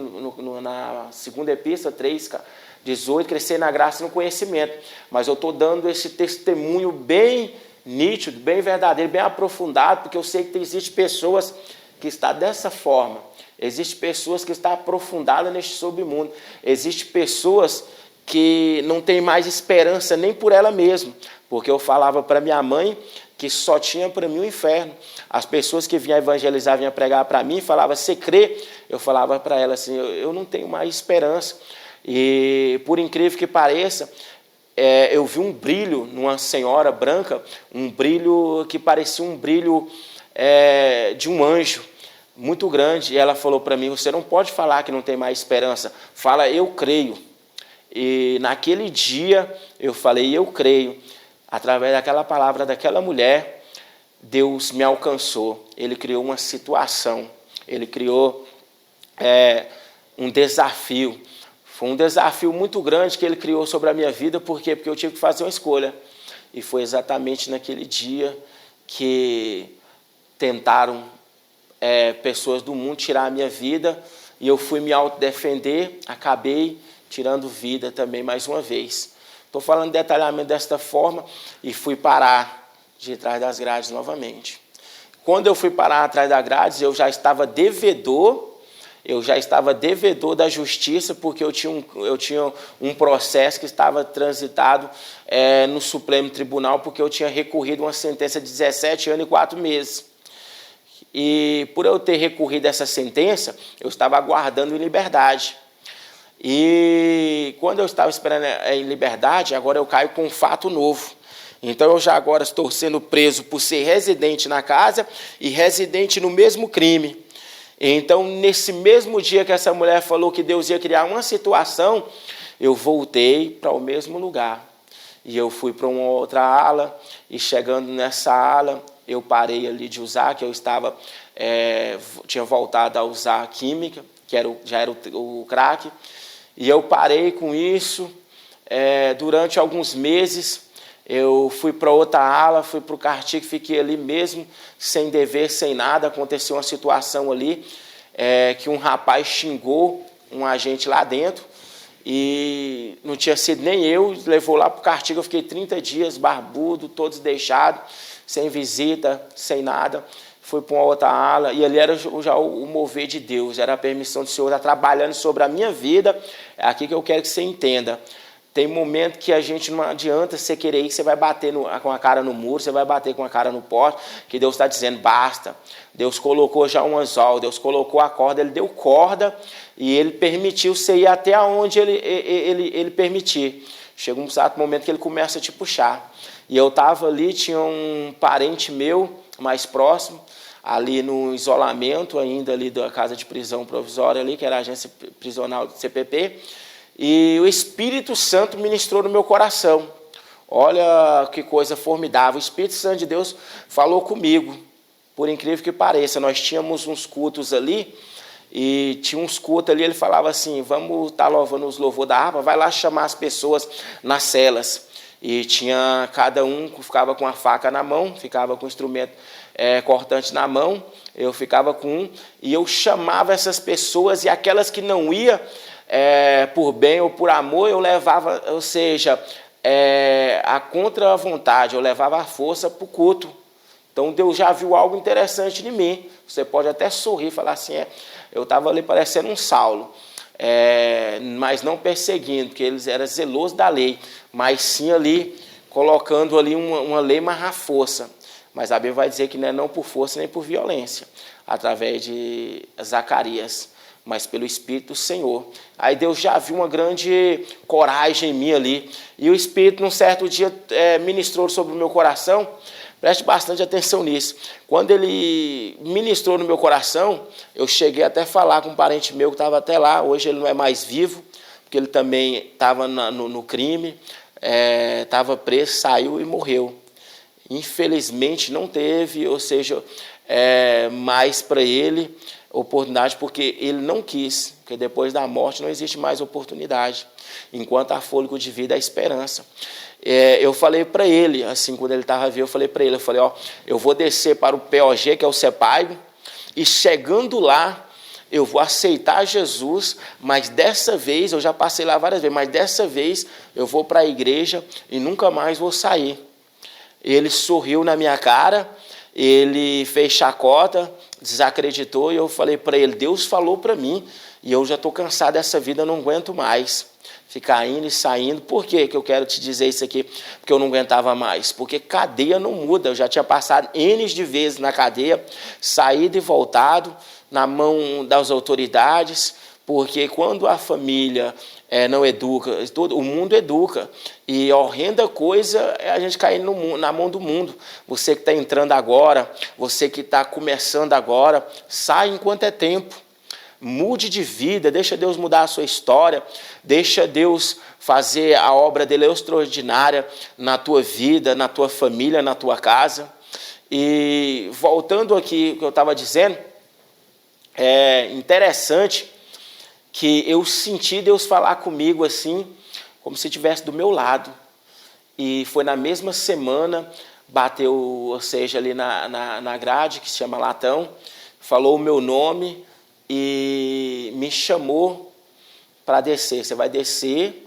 na segunda epístola, 3:18, crescer na graça e no conhecimento. Mas eu estou dando esse testemunho bem nítido, bem verdadeiro, bem aprofundado, porque eu sei que existem pessoas que estão dessa forma. Existem pessoas que estão aprofundadas neste submundo. Existem pessoas que não tem mais esperança nem por ela mesma, porque eu falava para minha mãe que só tinha para mim o inferno. As pessoas que vinham evangelizar, vinham pregar para mim, falavam, você crê? Eu falava para ela assim, eu não tenho mais esperança. E por incrível que pareça, eu vi um brilho numa senhora branca, um brilho que parecia um brilho de um anjo, muito grande. E ela falou para mim, você não pode falar que não tem mais esperança, fala, eu creio. E naquele dia eu falei, eu creio. Através daquela palavra daquela mulher, Deus me alcançou. Ele criou uma situação, ele criou um desafio. Foi um desafio muito grande que ele criou sobre a minha vida. Por quê? Porque eu tive que fazer uma escolha. E foi exatamente naquele dia que tentaram pessoas do mundo tirar a minha vida. E eu fui me autodefender, acabei tirando vida também mais uma vez. Estou falando detalhamento desta forma e fui parar de trás das grades novamente. Quando eu fui parar atrás das grades, eu já estava devedor da justiça, porque eu tinha um processo que estava transitado no Supremo Tribunal, porque eu tinha recorrido uma sentença de 17 anos e 4 meses. E por eu ter recorrido essa sentença, eu estava aguardando em liberdade. E quando eu estava esperando em liberdade, agora eu caio com um fato novo. Então eu já agora estou sendo preso por ser residente na casa e residente no mesmo crime. Então, nesse mesmo dia que essa mulher falou que Deus ia criar uma situação, eu voltei para o mesmo lugar. E eu fui para uma outra ala, e chegando nessa ala, eu parei ali de usar, que eu tinha voltado a usar a química, que já era o crack. E eu parei com isso. Durante alguns meses, eu fui para outra ala, fui para o Cartigo, fiquei ali mesmo, sem dever, sem nada. Aconteceu uma situação ali, que um rapaz xingou um agente lá dentro, e não tinha sido nem eu, levou lá para o Cartigo. Eu fiquei 30 dias, barbudo, todo deixado, sem visita, sem nada. Fui para uma outra ala, e ali era já o mover de Deus, era a permissão do Senhor estar trabalhando sobre a minha vida. É aqui que eu quero que você entenda. Tem momento que a gente não adianta você querer ir, que você vai bater com a cara no muro, você vai bater com a cara no poste, que Deus está dizendo, basta. Deus colocou já um anzol, Deus colocou a corda, Ele deu corda, e Ele permitiu você ir até onde Ele permitir. Chega um certo momento que Ele começa a te puxar. E eu estava ali, tinha um parente meu, mais próximo, ali no isolamento ainda ali da casa de prisão provisória ali, que era a agência prisional do CPP, e o Espírito Santo ministrou no meu coração. Olha que coisa formidável, o Espírito Santo de Deus falou comigo, por incrível que pareça. Nós tínhamos uns cultos ali, e tinha uns cultos ali, ele falava assim, vamos estar louvando os louvores da harpa, vai lá chamar as pessoas nas celas. E tinha cada um que ficava com a faca na mão, ficava com o instrumento cortante na mão, eu ficava com um, e eu chamava essas pessoas, e aquelas que não iam por bem ou por amor, eu levava, ou seja, a contra a vontade, eu levava a força para o culto. Então Deus já viu algo interessante em mim. Você pode até sorrir e falar assim, eu estava ali parecendo um Saulo. mas não perseguindo, porque eles eram zelosos da lei, mas sim ali colocando ali uma lei mais à força. Mas a Bíblia vai dizer que não é não por força nem por violência, através de Zacarias, mas pelo Espírito do Senhor. Aí Deus já viu uma grande coragem em mim ali, e o Espírito, num certo dia, ministrou sobre o meu coração. Preste bastante atenção nisso. Quando ele ministrou no meu coração, eu cheguei até a falar com um parente meu que estava até lá. Hoje ele não é mais vivo, porque ele também estava no crime, estava preso, saiu e morreu. Infelizmente não teve, ou seja, mais para ele oportunidade, porque ele não quis, porque depois da morte não existe mais oportunidade. Enquanto há fôlego de vida, há esperança. Eu falei para ele, assim, quando ele estava vivo, eu falei, ó, eu vou descer para o POG, que é o CEPAIGO, e chegando lá, eu vou aceitar Jesus, mas dessa vez, eu já passei lá várias vezes, mas dessa vez eu vou para a igreja e nunca mais vou sair. Ele sorriu na minha cara, ele fez chacota, desacreditou, e eu falei para ele, Deus falou para mim, e eu já estou cansado dessa vida, eu não aguento mais ficar indo e saindo. Por que eu quero te dizer isso aqui? Porque eu não aguentava mais. Porque cadeia não muda. Eu já tinha passado N de vezes na cadeia, saído e voltado, na mão das autoridades, porque quando a família não educa, o mundo educa. E a horrenda coisa é a gente cair na mão do mundo. Você que está entrando agora, você que está começando agora, sai enquanto é tempo. Mude de vida, deixa Deus mudar a sua história, deixa Deus fazer a obra dele extraordinária na tua vida, na tua família, na tua casa. E voltando aqui ao que eu estava dizendo, é interessante que eu senti Deus falar comigo assim, como se estivesse do meu lado. E foi na mesma semana, bateu, ou seja, ali na grade, que se chama Latão, falou o meu nome e me chamou para descer. Você vai descer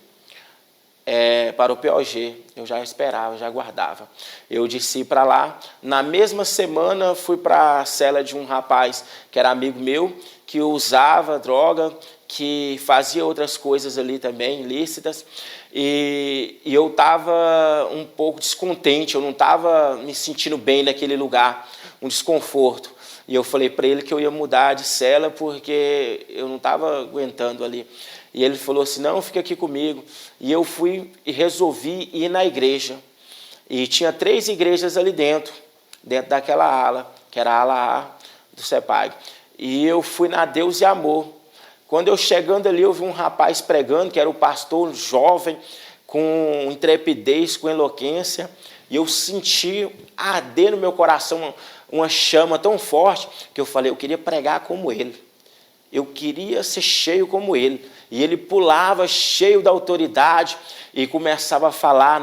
para o POG. Eu já esperava, já aguardava. Eu desci para lá. Na mesma semana, fui para a cela de um rapaz que era amigo meu, que usava droga, que fazia outras coisas ali também, ilícitas. E eu estava um pouco descontente, eu não estava me sentindo bem naquele lugar, um desconforto. E eu falei para ele que eu ia mudar de cela porque eu não estava aguentando ali. E ele falou assim, não, fica aqui comigo. E eu fui e resolvi ir na igreja. E tinha 3 igrejas ali dentro daquela ala, que era a ala A do CEPAG. E eu fui na Deus e Amor. Quando eu chegando ali, eu vi um rapaz pregando, que era o pastor jovem, com intrepidez, com eloquência. E eu senti arder no meu coração uma chama tão forte, que eu falei, eu queria pregar como ele. Eu queria ser cheio como ele. E ele pulava cheio da autoridade e começava a falar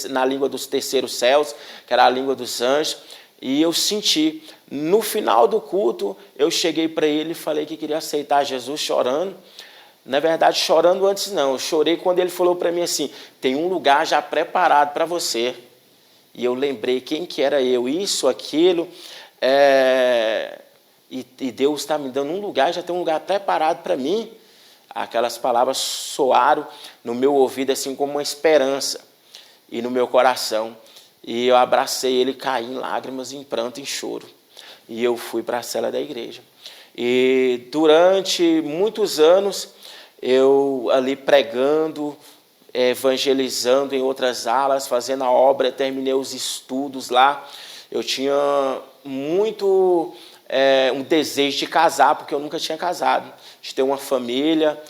na língua dos terceiros céus, que era a língua dos anjos. E eu senti. No final do culto, eu cheguei para ele e falei que queria aceitar Jesus chorando. Na verdade, chorando antes não. Eu chorei quando ele falou para mim assim, tem um lugar já preparado para você. E eu lembrei quem que era eu, isso, aquilo. E Deus está me dando um lugar, já tem um lugar preparado para mim. Aquelas palavras soaram no meu ouvido assim como uma esperança e no meu coração. E eu abracei ele, caí em lágrimas, em pranto, em choro. E eu fui para a cela da igreja. E durante muitos anos, eu ali pregando, evangelizando em outras alas, fazendo a obra, terminei os estudos lá. Eu tinha muito um desejo de casar, porque eu nunca tinha casado, de ter uma família,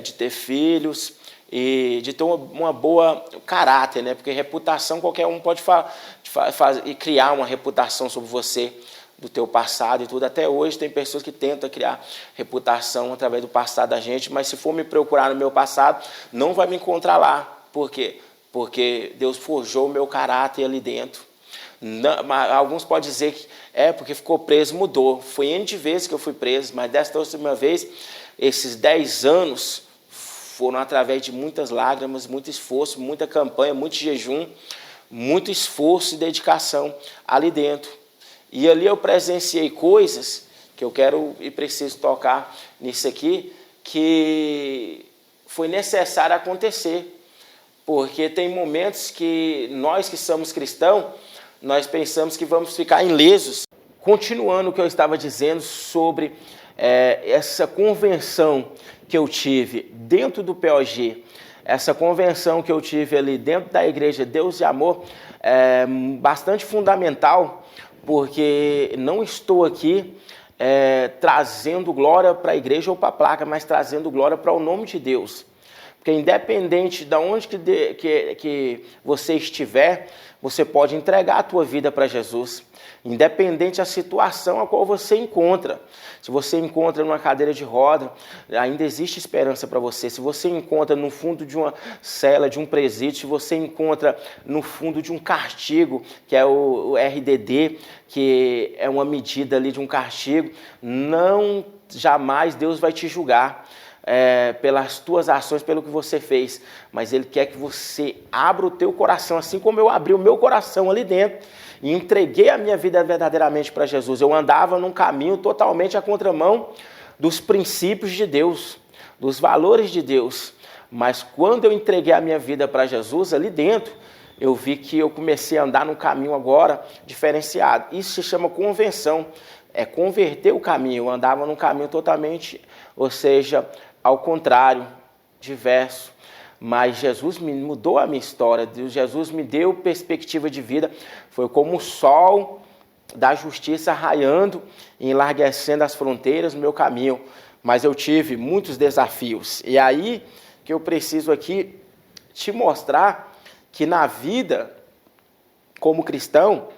de ter filhos e de ter uma boa caráter, né? Porque reputação, qualquer um pode e criar uma reputação sobre você, do teu passado e tudo. Até hoje tem pessoas que tentam criar reputação através do passado da gente, mas se for me procurar no meu passado, não vai me encontrar lá. Por quê? Porque Deus forjou o meu caráter ali dentro. Não, alguns podem dizer que porque ficou preso, mudou. Foi N de vezes que eu fui preso, mas desta última vez, esses 10 anos foram através de muitas lágrimas, muito esforço, muita campanha, muito jejum, muito esforço e dedicação ali dentro. E ali eu presenciei coisas que eu quero e preciso tocar nisso aqui, que foi necessário acontecer. Porque tem momentos que nós que somos cristãos, nós pensamos que vamos ficar ilesos. Continuando o que eu estava dizendo sobre essa convenção que eu tive dentro do POG, essa convenção que eu tive ali dentro da igreja Deus e Amor, é bastante fundamental, porque não estou aqui trazendo glória para a igreja ou para a placa, mas trazendo glória para o nome de Deus. Porque independente de onde que você estiver, você pode entregar a tua vida para Jesus. Independente da situação a qual você encontra. Se você encontra numa cadeira de roda, ainda existe esperança para você. Se você encontra no fundo de uma cela, de um presídio, se você encontra no fundo de um castigo, que é o RDD, que é uma medida ali de um castigo, não jamais Deus vai te julgar. Pelas tuas ações, pelo que você fez, mas Ele quer que você abra o teu coração, assim como eu abri o meu coração ali dentro e entreguei a minha vida verdadeiramente para Jesus. Eu andava num caminho totalmente à contramão dos princípios de Deus, dos valores de Deus, mas quando eu entreguei a minha vida para Jesus ali dentro, eu vi que eu comecei a andar num caminho agora diferenciado. Isso se chama convenção, é converter o caminho. Eu andava num caminho totalmente, ou seja, ao contrário, diverso. Mas Jesus me mudou a minha história, Jesus me deu perspectiva de vida. Foi como o sol da justiça raiando e enlarguecendo as fronteiras no meu caminho. Mas eu tive muitos desafios. E aí que eu preciso aqui te mostrar que na vida, como cristão,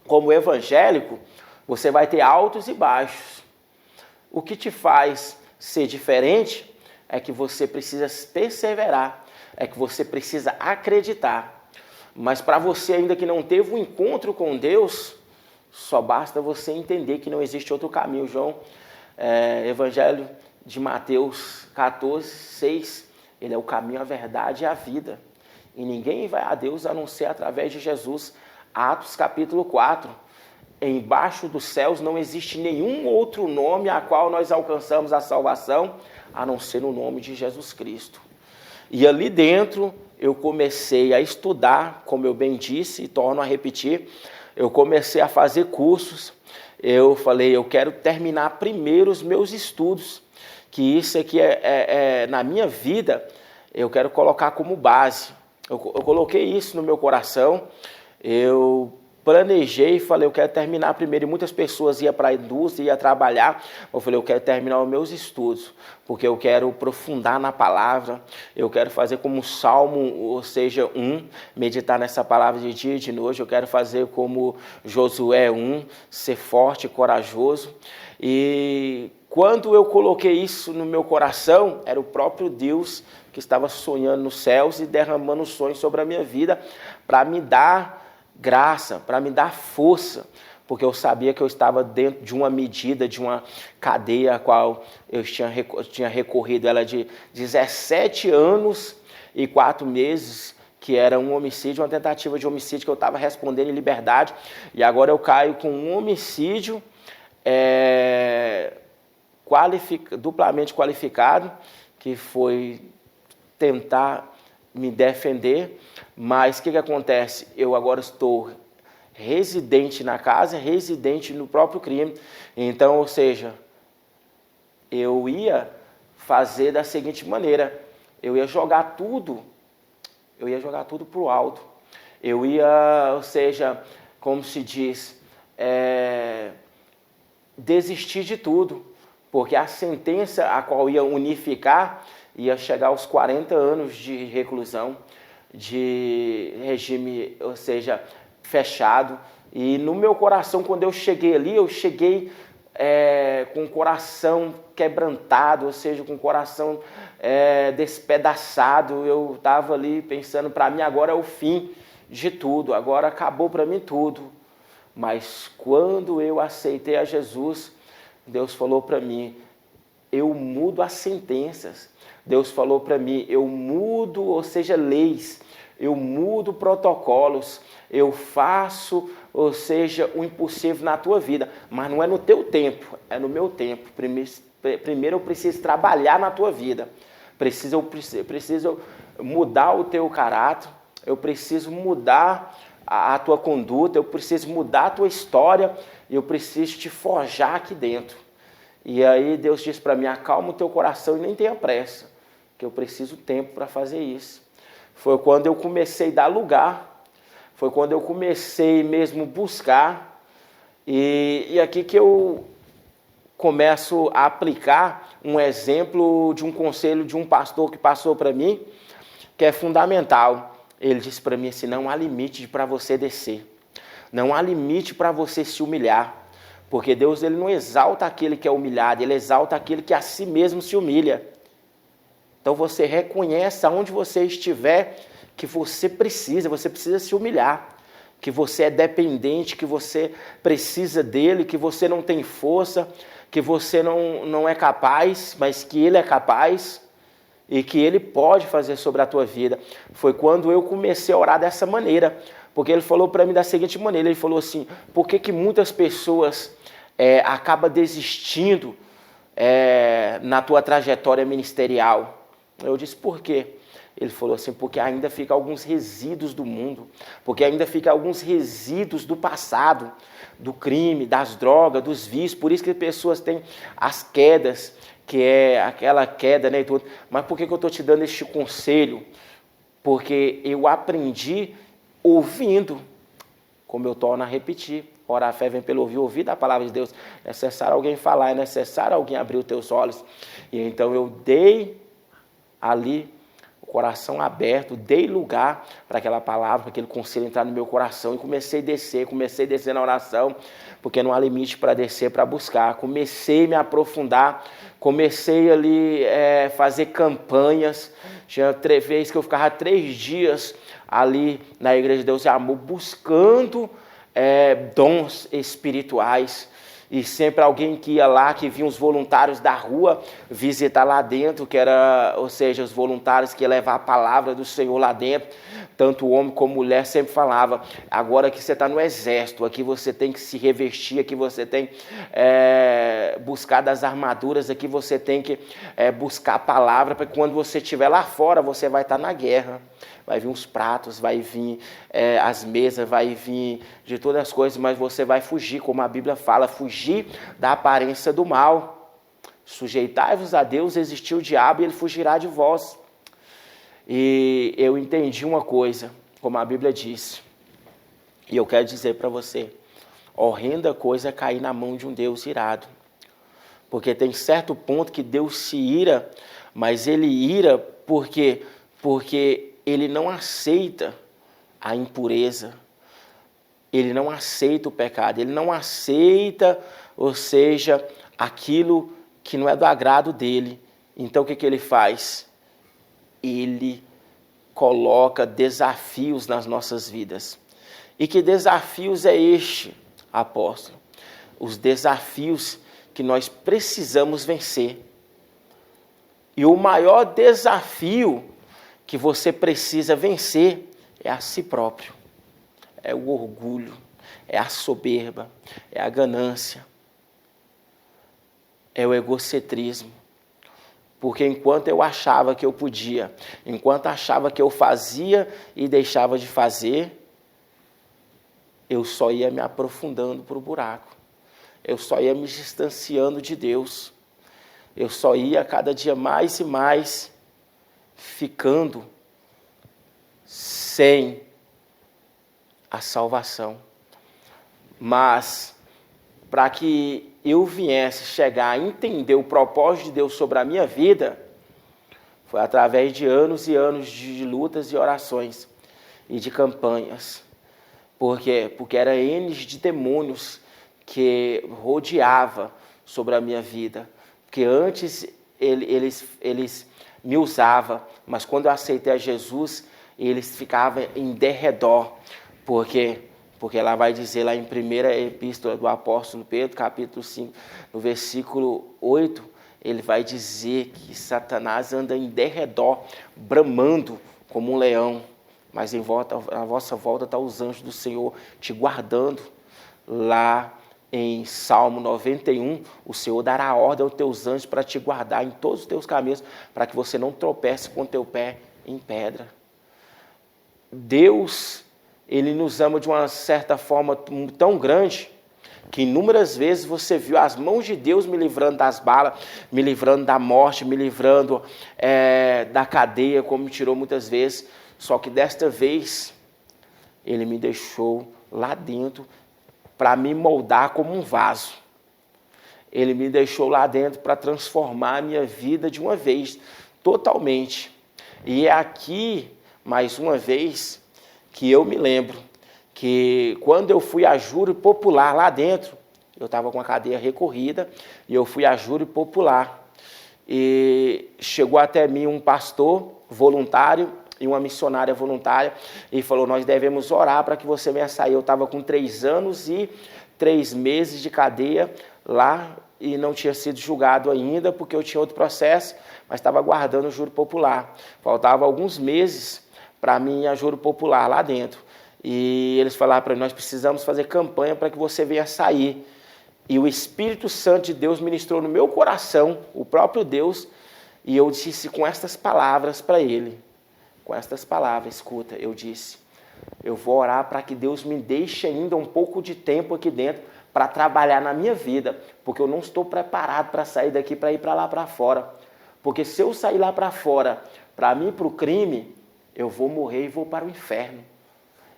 como evangélico, você vai ter altos e baixos. O que te faz ser diferente é que você precisa perseverar, é que você precisa acreditar. Mas para você ainda que não teve um encontro com Deus, só basta você entender que não existe outro caminho. João, Evangelho de Mateus 14, 6, ele é o caminho, a verdade e a vida. E ninguém vai a Deus a não ser através de Jesus. Atos capítulo 4. Embaixo dos céus não existe nenhum outro nome a qual nós alcançamos a salvação, a não ser no nome de Jesus Cristo. E ali dentro eu comecei a estudar, como eu bem disse, e torno a repetir, eu comecei a fazer cursos. Eu falei, eu quero terminar primeiro os meus estudos, que isso aqui na minha vida, eu quero colocar como base. Eu coloquei isso no meu coração, eu planejei e falei, eu quero terminar primeiro. E muitas pessoas iam para a indústria, iam trabalhar. Eu falei, eu quero terminar os meus estudos, porque eu quero aprofundar na palavra. Eu quero fazer como o Salmo, ou seja, 1, meditar nessa palavra de dia e de noite. Eu quero fazer como Josué 1, ser forte e corajoso. E quando eu coloquei isso no meu coração, era o próprio Deus que estava sonhando nos céus e derramando sonhos sobre a minha vida para me dar graça, para me dar força, porque eu sabia que eu estava dentro de uma medida, de uma cadeia a qual eu tinha recorrido, ela de 17 anos e 4 meses, que era um homicídio, uma tentativa de homicídio que eu estava respondendo em liberdade, e agora eu caio com um homicídio duplamente qualificado, que foi tentar me defender. Mas o que acontece? Eu agora estou residente na casa, residente no próprio crime. Então, ou seja, eu ia fazer da seguinte maneira, eu ia jogar tudo para o alto. Eu ia, ou seja, como se diz, desistir de tudo, porque a sentença a qual ia unificar ia chegar aos 40 anos de reclusão, de regime, ou seja, fechado. E no meu coração, quando eu cheguei ali, eu cheguei com o coração quebrantado, ou seja, com o coração despedaçado. Eu estava ali pensando, para mim agora é o fim de tudo, agora acabou para mim tudo. Mas quando eu aceitei a Jesus, Deus falou para mim, eu mudo as sentenças. Deus falou para mim, eu mudo, ou seja, leis, eu mudo protocolos, eu faço, ou seja, o impossível na tua vida, mas não é no teu tempo, é no meu tempo. Primeiro primeiro eu preciso trabalhar na tua vida. Preciso mudar o teu caráter, eu preciso mudar a tua conduta, eu preciso mudar a tua história, eu preciso te forjar aqui dentro. E aí Deus diz para mim, acalma o teu coração e nem tenha pressa, que eu preciso tempo para fazer isso. Foi quando eu comecei a dar lugar, foi quando eu comecei mesmo a buscar, e aqui que eu começo a aplicar um exemplo de um conselho de um pastor que passou para mim, que é fundamental. Ele disse para mim assim, não há limite para você descer, não há limite para você se humilhar, porque Deus ele não exalta aquele que é humilhado, ele exalta aquele que a si mesmo se humilha. Então você reconhece aonde você estiver que você precisa se humilhar, que você é dependente, que você precisa dele, que você não tem força, que você não é capaz, mas que ele é capaz e que ele pode fazer sobre a tua vida. Foi quando eu comecei a orar dessa maneira, porque ele falou para mim da seguinte maneira, ele falou assim, por que muitas pessoas acabam desistindo na tua trajetória ministerial? Eu disse, por quê? Ele falou assim, porque ainda fica alguns resíduos do mundo, porque ainda fica alguns resíduos do passado, do crime, das drogas, dos vícios, por isso que as pessoas têm as quedas, que é aquela queda, né, e tudo. Mas por que eu estou te dando este conselho? Porque eu aprendi ouvindo, como eu torno a repetir, orar a fé vem pelo ouvir da palavra de Deus, é necessário alguém falar, é necessário alguém abrir os teus olhos, e então eu dei ali, coração aberto, dei lugar para aquela palavra, para aquele conselho entrar no meu coração e comecei a descer na oração, porque não há limite para descer, para buscar. Comecei a me aprofundar, comecei ali fazer campanhas, tinha 3 vezes que eu ficava 3 dias ali na Igreja de Deus e Amor, buscando dons espirituais. E sempre alguém que ia lá, que vinha os voluntários da rua visitar lá dentro, que era, ou seja, os voluntários que iam levar a palavra do Senhor lá dentro, tanto homem como mulher, sempre falava, agora que você está no exército, aqui você tem que se revestir, aqui você tem que buscar das armaduras, aqui você tem que buscar a palavra, para que quando você estiver lá fora, você vai estar na guerra. Vai vir os pratos, vai vir as mesas, vai vir de todas as coisas, mas você vai fugir, como a Bíblia fala, fugir da aparência do mal. Sujeitai-vos a Deus, resistir o diabo e ele fugirá de vós. E eu entendi uma coisa, como a Bíblia diz, e eu quero dizer para você, horrenda coisa é cair na mão de um Deus irado. Porque tem certo ponto que Deus se ira, mas ele ira porque ele não aceita a impureza, ele não aceita o pecado, ele não aceita, ou seja, aquilo que não é do agrado dele. Então o que ele faz? Ele coloca desafios nas nossas vidas. E que desafios é este, apóstolo? Os desafios que nós precisamos vencer. E o maior desafio que você precisa vencer é a si próprio, é o orgulho, é a soberba, é a ganância, é o egocentrismo. Porque enquanto eu achava que eu podia, enquanto achava que eu fazia e deixava de fazer, eu só ia me aprofundando para o buraco, eu só ia me distanciando de Deus, eu só ia cada dia mais e mais ficando sem a salvação. Mas, para que eu viesse chegar a entender o propósito de Deus sobre a minha vida, foi através de anos e anos de lutas e orações e de campanhas. Por quê? Porque era N de demônios que rodeava sobre a minha vida. Porque antes eles me usavam, mas quando eu aceitei a Jesus, eles ficavam em derredor. Por quê? Porque ela vai dizer lá em 1ª Epístola do Apóstolo Pedro, capítulo 5, no versículo 8, ele vai dizer que Satanás anda em derredor, bramando como um leão, mas à vossa volta estão os anjos do Senhor te guardando lá em Salmo 91, o Senhor dará ordem aos teus anjos para te guardar em todos os teus caminhos, para que você não tropece com o teu pé em pedra. Deus, Ele nos ama de uma certa forma tão grande, que inúmeras vezes você viu as mãos de Deus me livrando das balas, me livrando da morte, me livrando da cadeia, como me tirou muitas vezes. Só que desta vez, Ele me deixou lá dentro para me moldar como um vaso. Ele me deixou lá dentro para transformar a minha vida de uma vez, totalmente. E é aqui, mais uma vez, que eu me lembro que quando eu fui a júri popular lá dentro, eu estava com a cadeia recorrida, e eu fui a júri popular. E chegou até mim um pastor voluntário e uma missionária voluntária, e falou, nós devemos orar para que você venha sair. Eu estava com 3 anos e 3 meses de cadeia lá, e não tinha sido julgado ainda, porque eu tinha outro processo, mas estava aguardando o júri popular. Faltava alguns meses para mim a júri popular lá dentro. E eles falaram para mim, nós precisamos fazer campanha para que você venha sair. E o Espírito Santo de Deus ministrou no meu coração, o próprio Deus, e eu disse com estas palavras para ele. Com estas palavras, escuta, eu disse, eu vou orar para que Deus me deixe ainda um pouco de tempo aqui dentro para trabalhar na minha vida, porque eu não estou preparado para sair daqui, para ir para lá para fora. Porque se eu sair lá para fora, para mim, para o crime, eu vou morrer e vou para o inferno.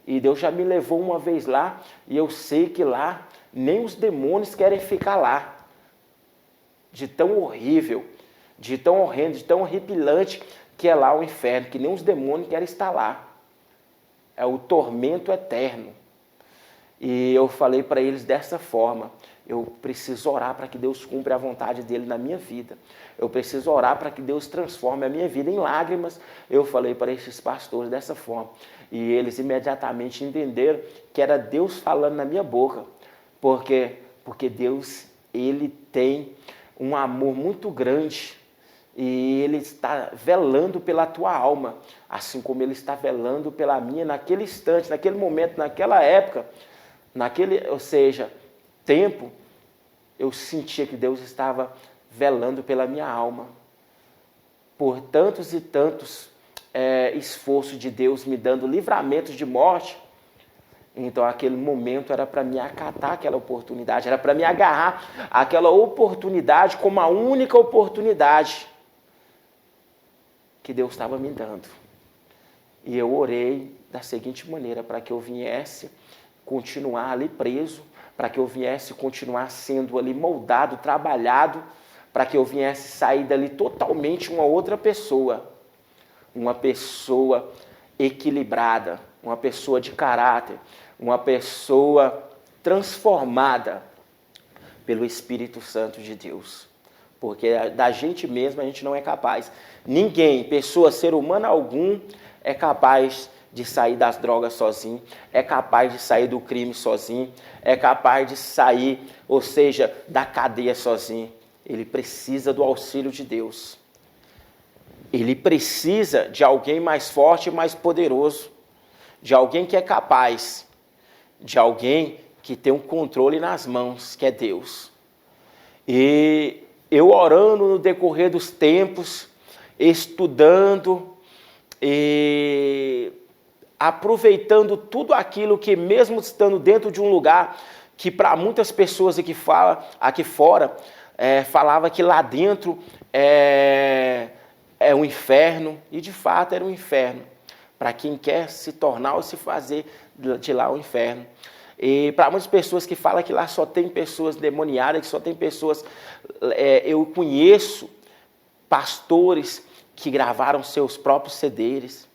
E Deus já me levou uma vez lá, e eu sei que lá, nem os demônios querem ficar lá. De tão horrível, de tão horrendo, de tão horripilante que é lá o inferno, que nem os demônios querem estar lá. É o tormento eterno. E eu falei para eles dessa forma, eu preciso orar para que Deus cumpra a vontade dele na minha vida. Eu preciso orar para que Deus transforme a minha vida em lágrimas. Eu falei para esses pastores dessa forma. E eles imediatamente entenderam que era Deus falando na minha boca. Porque Deus, Ele tem um amor muito grande. E Ele está velando pela tua alma, assim como Ele está velando pela minha naquele instante, naquele momento, naquela época, tempo, eu sentia que Deus estava velando pela minha alma. Por tantos e tantos esforços de Deus me dando livramentos de morte, então aquele momento era para me acatar aquela oportunidade, era para me agarrar aquela oportunidade como a única oportunidade que Deus estava me dando. E eu orei da seguinte maneira, para que eu viesse continuar ali preso, para que eu viesse continuar sendo ali moldado, trabalhado, para que eu viesse sair dali totalmente uma outra pessoa, uma pessoa equilibrada, uma pessoa de caráter, uma pessoa transformada pelo Espírito Santo de Deus. Porque da gente mesmo a gente não é capaz. Ninguém, pessoa, ser humano algum, é capaz de sair das drogas sozinho, é capaz de sair do crime sozinho, é capaz de sair, ou seja, da cadeia sozinho. Ele precisa do auxílio de Deus. Ele precisa de alguém mais forte e mais poderoso, de alguém que é capaz, de alguém que tem um controle nas mãos, que é Deus. E eu orando no decorrer dos tempos, estudando e aproveitando tudo aquilo que, mesmo estando dentro de um lugar que para muitas pessoas aqui fora, falava que lá dentro é um inferno, e de fato era um inferno, para quem quer se tornar ou se fazer de lá um inferno. E para muitas pessoas que falam que lá só tem pessoas demoniadas, que só tem pessoas... eu conheço pastores que gravaram seus próprios CDs,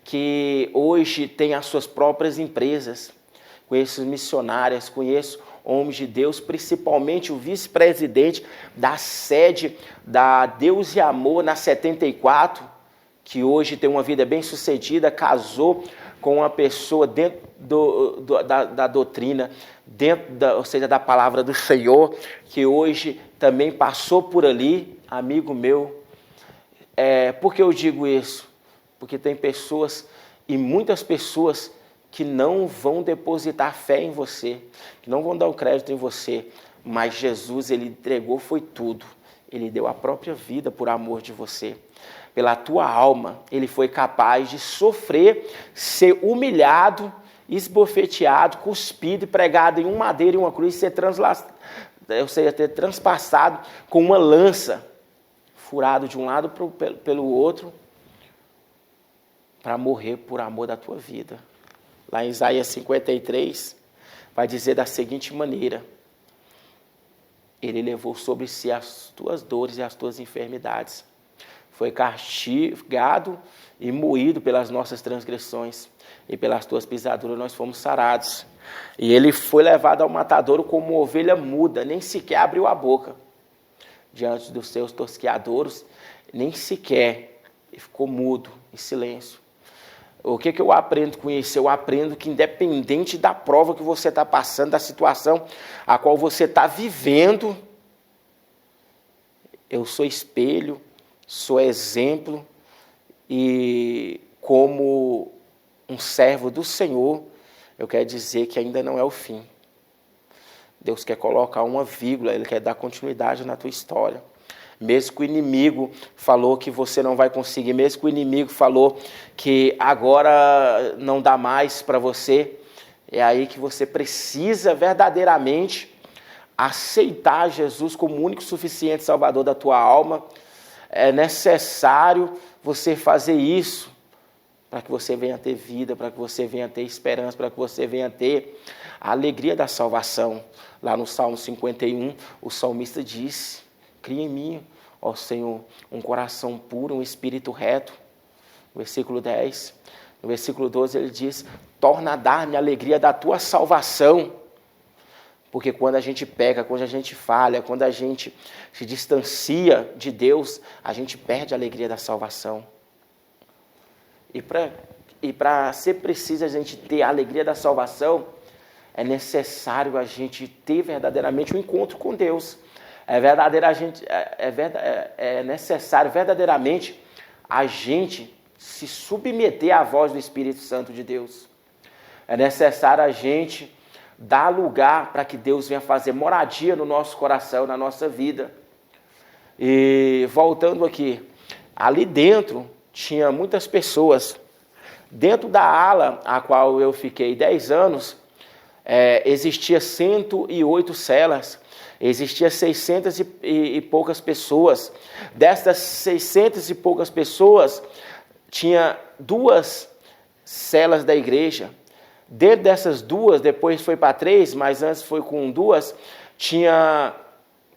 que hoje têm as suas próprias empresas. Conheço missionárias, conheço homens de Deus, principalmente o vice-presidente da sede da Deus e Amor na 74, que hoje tem uma vida bem sucedida, casou com uma pessoa dentro da doutrina, ou seja, da palavra do Senhor, que hoje também passou por ali, amigo meu. Por que eu digo isso? Porque tem pessoas, e muitas pessoas, que não vão depositar fé em você, que não vão dar o crédito em você, mas Jesus, ele entregou foi tudo. Ele deu a própria vida por amor de você. Pela tua alma, ele foi capaz de sofrer, ser humilhado, esbofeteado, cuspido e pregado em um madeiro e uma cruz, ser transpassado com uma lança, furado de um lado pelo outro, para morrer por amor da tua vida. Lá em Isaías 53, vai dizer da seguinte maneira: ele levou sobre si as tuas dores e as tuas enfermidades. Foi castigado e moído pelas nossas transgressões, e pelas tuas pisaduras nós fomos sarados. E ele foi levado ao matadouro como uma ovelha muda, nem sequer abriu a boca diante dos seus tosqueadouros, nem sequer, ele ficou mudo, em silêncio. O que eu aprendo com isso? Eu aprendo que independente da prova que você está passando, da situação a qual você está vivendo, eu sou espelho, sou exemplo, e como um servo do Senhor, eu quero dizer que ainda não é o fim. Deus quer colocar uma vírgula, Ele quer dar continuidade na tua história. Mesmo que o inimigo falou que você não vai conseguir, mesmo que o inimigo falou que agora não dá mais para você, é aí que você precisa verdadeiramente aceitar Jesus como o único suficiente Salvador da tua alma. É necessário você fazer isso para que você venha ter vida, para que você venha ter esperança, para que você venha ter a alegria da salvação. Lá no Salmo 51, o salmista disse: cria em mim, ó Senhor, um coração puro, um espírito reto. No versículo 10. No versículo 12 ele diz: torna a dar-me a alegria da tua salvação. Porque quando a gente peca, quando a gente falha, quando a gente se distancia de Deus, a gente perde a alegria da salvação. E para ser preciso a gente ter a alegria da salvação, é necessário a gente ter verdadeiramente um encontro com Deus. É necessário verdadeiramente a gente se submeter à voz do Espírito Santo de Deus. É necessário a gente dar lugar para que Deus venha fazer moradia no nosso coração, na nossa vida. E voltando aqui, ali dentro tinha muitas pessoas. Dentro da ala a qual eu fiquei 10 anos, existia 108 celas, existia 600 e poucas pessoas. Destas 600 e poucas pessoas, tinha 2 celas da igreja. Dentro dessas 2, depois foi para 3, mas antes foi com 2, tinha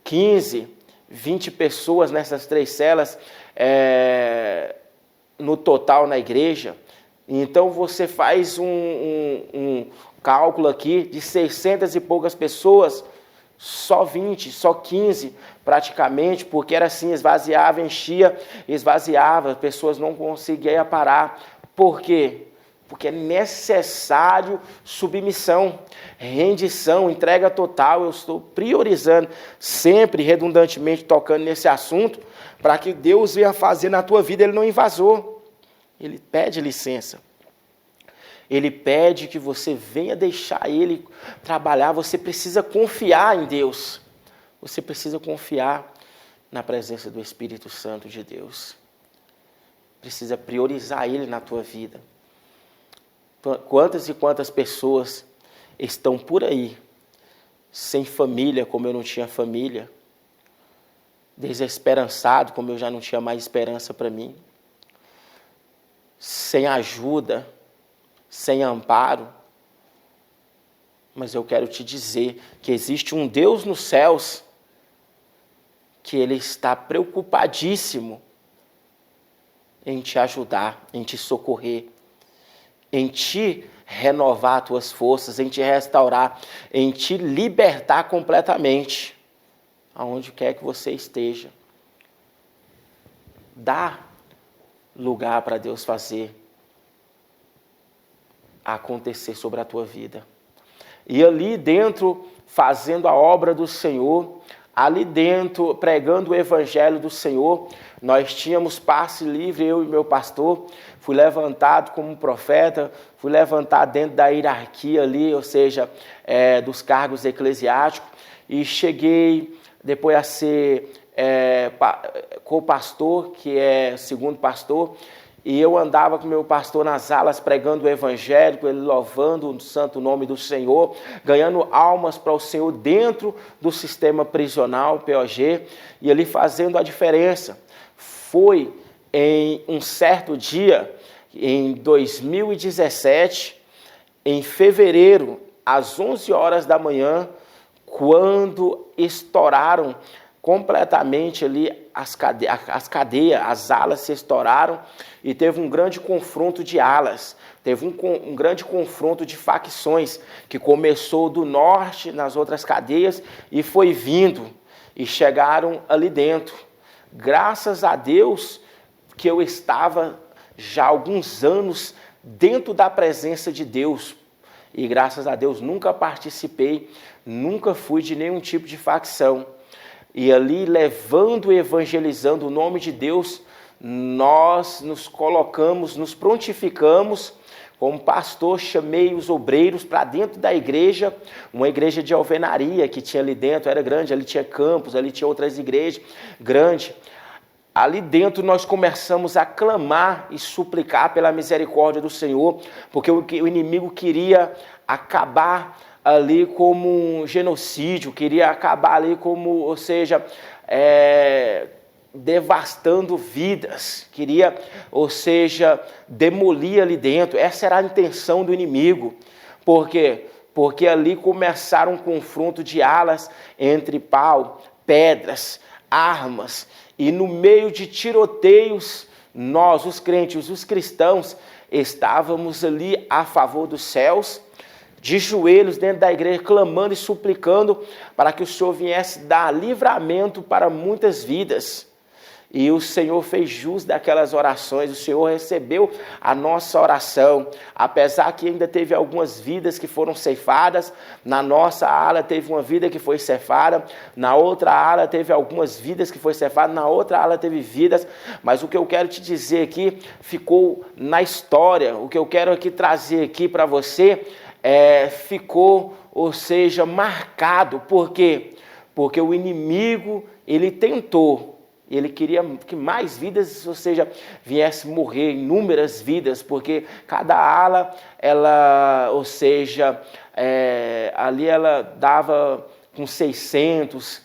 15, 20 pessoas nessas 3 celas, no total na igreja. Então você faz um cálculo aqui de 600 e poucas pessoas, só 20, só 15 praticamente, porque era assim, esvaziava, enchia, esvaziava, as pessoas não conseguiam parar. Por quê? Porque é necessário submissão, rendição, entrega total. Eu estou priorizando, sempre redundantemente tocando nesse assunto, para que Deus venha fazer na tua vida. Ele não invasou, Ele pede licença. Ele pede que você venha deixar Ele trabalhar. Você precisa confiar em Deus. Você precisa confiar na presença do Espírito Santo de Deus. Precisa priorizar Ele na tua vida. Quantas e quantas pessoas estão por aí, sem família, como eu não tinha família, desesperançado, como eu já não tinha mais esperança para mim, sem ajuda, sem amparo. Mas eu quero te dizer que existe um Deus nos céus, que Ele está preocupadíssimo em te ajudar, em te socorrer, em te renovar tuas forças, em te restaurar, em te libertar completamente, aonde quer que você esteja. Dá lugar para Deus fazer acontecer sobre a tua vida. E ali dentro, fazendo a obra do Senhor, ali dentro, pregando o evangelho do Senhor, nós tínhamos passe livre, eu e meu pastor. Fui levantado como profeta, fui levantado dentro da hierarquia ali, ou seja, dos cargos eclesiásticos, e cheguei depois a ser co-pastor, que é segundo pastor, e eu andava com meu pastor nas alas pregando o evangelho, ele louvando o santo nome do Senhor, ganhando almas para o Senhor dentro do sistema prisional, POG, e ali fazendo a diferença. Foi em um certo dia, em 2017, em fevereiro, às 11 horas da manhã, quando estouraram completamente ali as cadeias, as alas se estouraram e teve um grande confronto de alas, teve um grande confronto de facções que começou do norte nas outras cadeias e foi vindo e chegaram ali dentro. Graças a Deus que eu estava já há alguns anos dentro da presença de Deus e graças a Deus nunca participei, nunca fui de nenhum tipo de facção. E ali, levando e evangelizando o nome de Deus, nós nos colocamos, nos prontificamos. Como pastor, chamei os obreiros para dentro da igreja, uma igreja de alvenaria que tinha ali dentro, era grande, ali tinha campos, ali tinha outras igrejas grandes. Ali dentro nós começamos a clamar e suplicar pela misericórdia do Senhor, porque o inimigo queria acabar ali como um genocídio, queria acabar ali como, ou seja, devastando vidas, queria, ou seja, demolir ali dentro. Essa era a intenção do inimigo. Por quê? Porque ali começaram um confronto de alas entre pau, pedras, armas, e no meio de tiroteios, nós, os crentes, os cristãos, estávamos ali a favor dos céus, de joelhos dentro da igreja, clamando e suplicando para que o Senhor viesse dar livramento para muitas vidas. E o Senhor fez jus daquelas orações, o Senhor recebeu a nossa oração, apesar que ainda teve algumas vidas que foram ceifadas. Na nossa ala teve uma vida que foi ceifada, na outra ala teve algumas vidas que foi ceifada, na outra ala teve vidas, mas o que eu quero te dizer aqui ficou na história, o que eu quero aqui trazer aqui para você ficou, ou seja, marcado. Por quê? Porque o inimigo, ele tentou, ele queria que mais vidas, ou seja, viesse morrer, inúmeras vidas, porque cada ala, ela, ou seja, ali ela dava com 600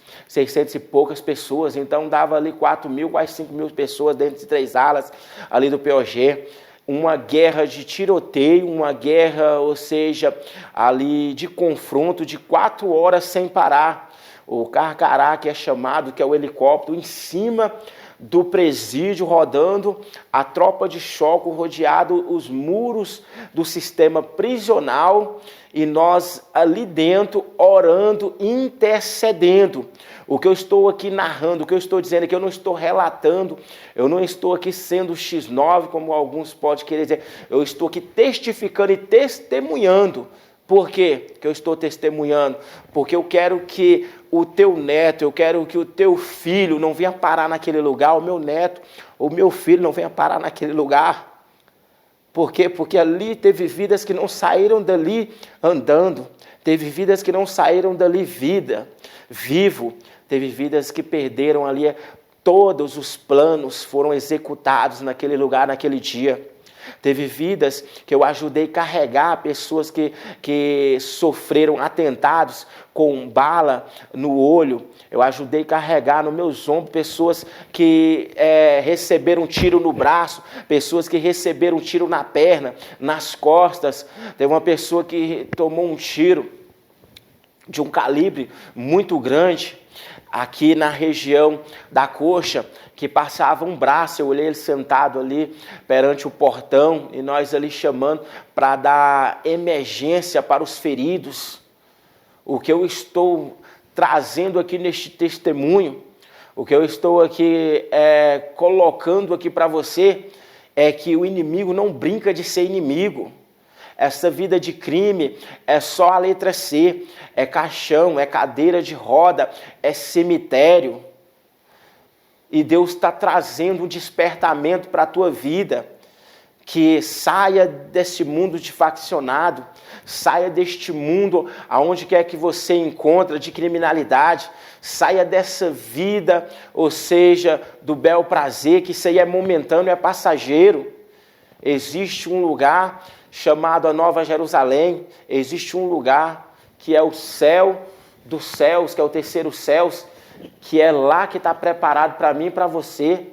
e poucas pessoas, então dava ali 4.000, quase 5.000 pessoas dentro de 3 alas ali do POG. Uma guerra de tiroteio, uma guerra, ou seja, ali de confronto de 4 horas sem parar. O Carcará, que é chamado, que é o helicóptero, em cima do presídio rodando, a tropa de choque rodeado os muros do sistema prisional e nós ali dentro orando, intercedendo. O que eu estou aqui narrando, o que eu estou dizendo é que eu não estou relatando, eu não estou aqui sendo X9, como alguns podem querer dizer, eu estou aqui testificando e testemunhando. Por quê que eu estou testemunhando? Porque eu quero que o teu neto, eu quero que o teu filho não venha parar naquele lugar, o meu neto, o meu filho não venha parar naquele lugar. Por quê? Porque ali teve vidas que não saíram dali andando, teve vidas que não saíram dali vivo, teve vidas que perderam ali, todos os planos foram executados naquele lugar, naquele dia. Teve vidas que eu ajudei a carregar, pessoas que sofreram atentados com bala no olho. Eu ajudei a carregar nos meus ombros pessoas que receberam tiro no braço, pessoas que receberam tiro na perna, nas costas. Teve uma pessoa que tomou um tiro de um calibre muito grande aqui na região da coxa, que passava um braço. Eu olhei ele sentado ali perante o portão e nós ali chamando para dar emergência para os feridos. O que eu estou trazendo aqui neste testemunho, o que eu estou aqui colocando aqui para você é que o inimigo não brinca de ser inimigo. Essa vida de crime é só a letra C, é caixão, é cadeira de roda, é cemitério. E Deus está trazendo um despertamento para a tua vida, que saia desse mundo de faccionado, saia deste mundo aonde quer que você encontra de criminalidade, saia dessa vida, ou seja, do bel prazer, que isso aí é momentâneo, é passageiro. Existe um lugar chamado a Nova Jerusalém, existe um lugar que é o céu dos céus, que é o terceiro céu, que é lá que está preparado para mim e para você,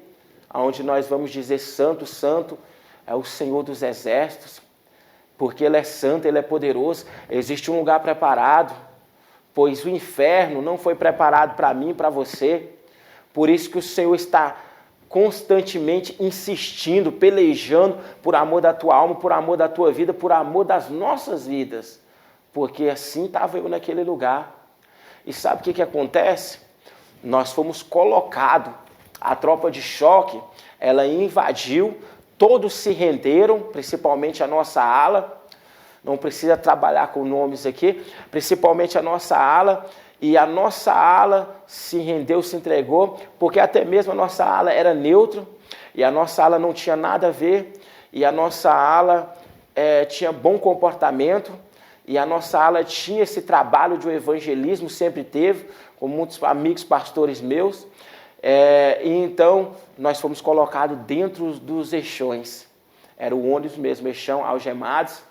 onde nós vamos dizer santo, santo, é o Senhor dos exércitos, porque Ele é santo, Ele é poderoso. Existe um lugar preparado, pois o inferno não foi preparado para mim e para você. Por isso que o Senhor está constantemente insistindo, pelejando por amor da tua alma, por amor da tua vida, por amor das nossas vidas, porque assim estava eu naquele lugar. E sabe o que acontece? Nós fomos colocados, a tropa de choque, ela invadiu, todos se renderam, principalmente a nossa ala, não precisa trabalhar com nomes aqui, principalmente a nossa ala, e a nossa ala se rendeu, se entregou, porque até mesmo a nossa ala era neutra, e a nossa ala não tinha nada a ver, e a nossa ala tinha bom comportamento, e a nossa ala tinha esse trabalho de evangelismo, sempre teve, com muitos amigos pastores meus, e então nós fomos colocados dentro dos eixões, era o ônibus mesmo, eixão, algemados,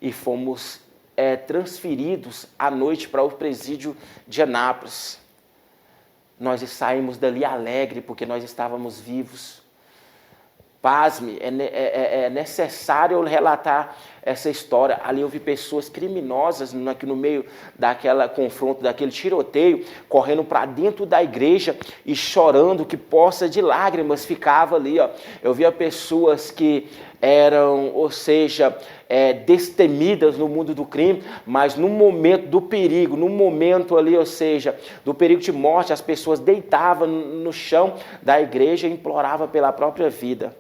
e fomos transferidos à noite para o presídio de Anápolis. Nós saímos dali alegre, porque nós estávamos vivos. Pasme, é necessário relatar essa história. Ali eu vi pessoas criminosas no meio daquele confronto, daquele tiroteio, correndo para dentro da igreja e chorando, que poça de lágrimas ficava ali. Ó. Eu via pessoas que eram, ou seja, destemidas no mundo do crime, mas no momento do perigo, no momento ali, ou seja, do perigo de morte, as pessoas deitavam no chão da igreja e imploravam pela própria vida.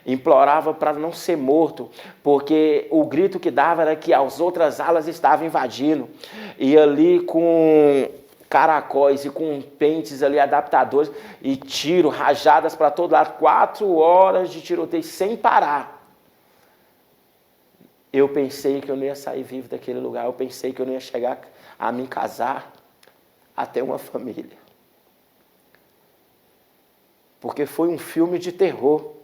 Implorava para não ser morto, porque o grito que dava era que as outras alas estavam invadindo, e ali com caracóis e com pentes ali, adaptadores, e tiro, rajadas para todo lado, 4 horas de tiroteio sem parar. Eu pensei que eu não ia sair vivo daquele lugar, eu pensei que eu não ia chegar a me casar, a ter uma família. Porque foi um filme de terror.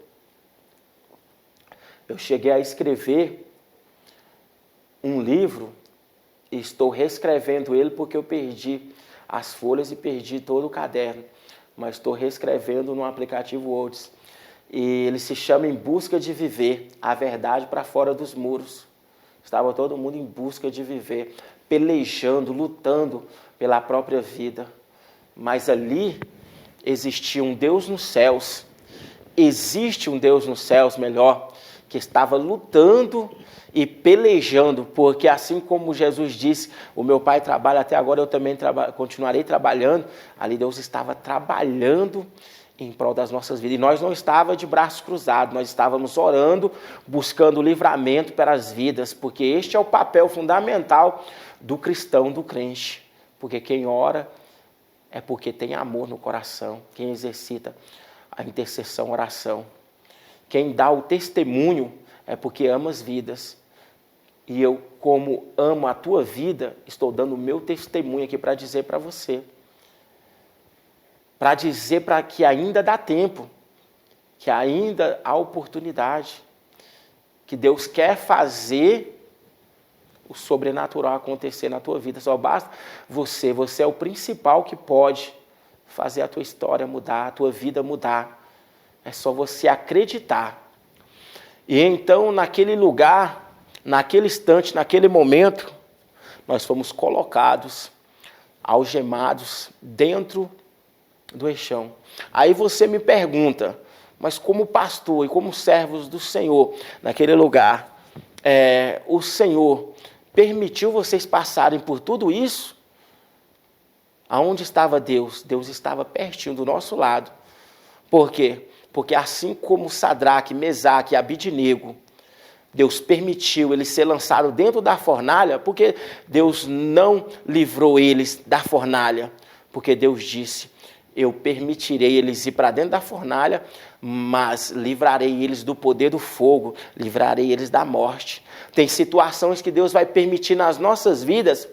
Eu cheguei a escrever um livro e estou reescrevendo ele porque eu perdi as folhas e perdi todo o caderno. Mas estou reescrevendo no aplicativo Words. E ele se chama Em Busca de Viver, a verdade para fora dos muros. Estava todo mundo em busca de viver, pelejando, lutando pela própria vida. Mas ali existia um Deus nos céus. Existe um Deus nos céus, melhor, que estava lutando e pelejando, porque assim como Jesus disse, o meu Pai trabalha até agora, eu também continuarei trabalhando. Ali Deus estava trabalhando em prol das nossas vidas. E nós não estávamos de braços cruzados, nós estávamos orando, buscando livramento para as vidas, porque este é o papel fundamental do cristão, do crente. Porque quem ora é porque tem amor no coração, quem exercita a intercessão, oração. Quem dá o testemunho é porque ama as vidas. E eu, como amo a tua vida, estou dando o meu testemunho aqui para dizer para você. Para dizer para que ainda dá tempo, que ainda há oportunidade, que Deus quer fazer o sobrenatural acontecer na tua vida. Só basta você é o principal que pode fazer a tua história mudar, a tua vida mudar. É só você acreditar. E então, naquele lugar, naquele instante, naquele momento, nós fomos colocados, algemados, dentro do eixão. Aí você me pergunta, mas como pastor e como servos do Senhor, naquele lugar, o Senhor permitiu vocês passarem por tudo isso? Aonde estava Deus? Deus estava pertinho do nosso lado. Por quê? Porque assim como Sadraque, Mesaque e Abidnego Deus permitiu ele ser lançado dentro da fornalha, porque Deus não livrou eles da fornalha, porque Deus disse: eu permitirei eles ir para dentro da fornalha, mas livrarei eles do poder do fogo, livrarei eles da morte. Tem situações que Deus vai permitir nas nossas vidas,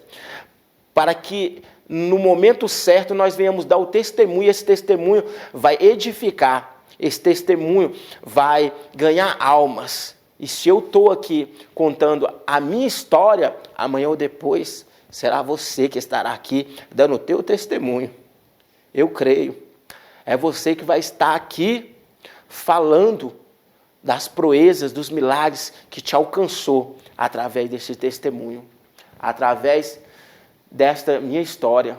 para que no momento certo nós venhamos dar o testemunho, e esse testemunho vai edificar, esse testemunho vai ganhar almas. E se eu estou aqui contando a minha história, amanhã ou depois será você que estará aqui dando o teu testemunho. Eu creio. É você que vai estar aqui falando das proezas, dos milagres que te alcançou através desse testemunho, através desta minha história.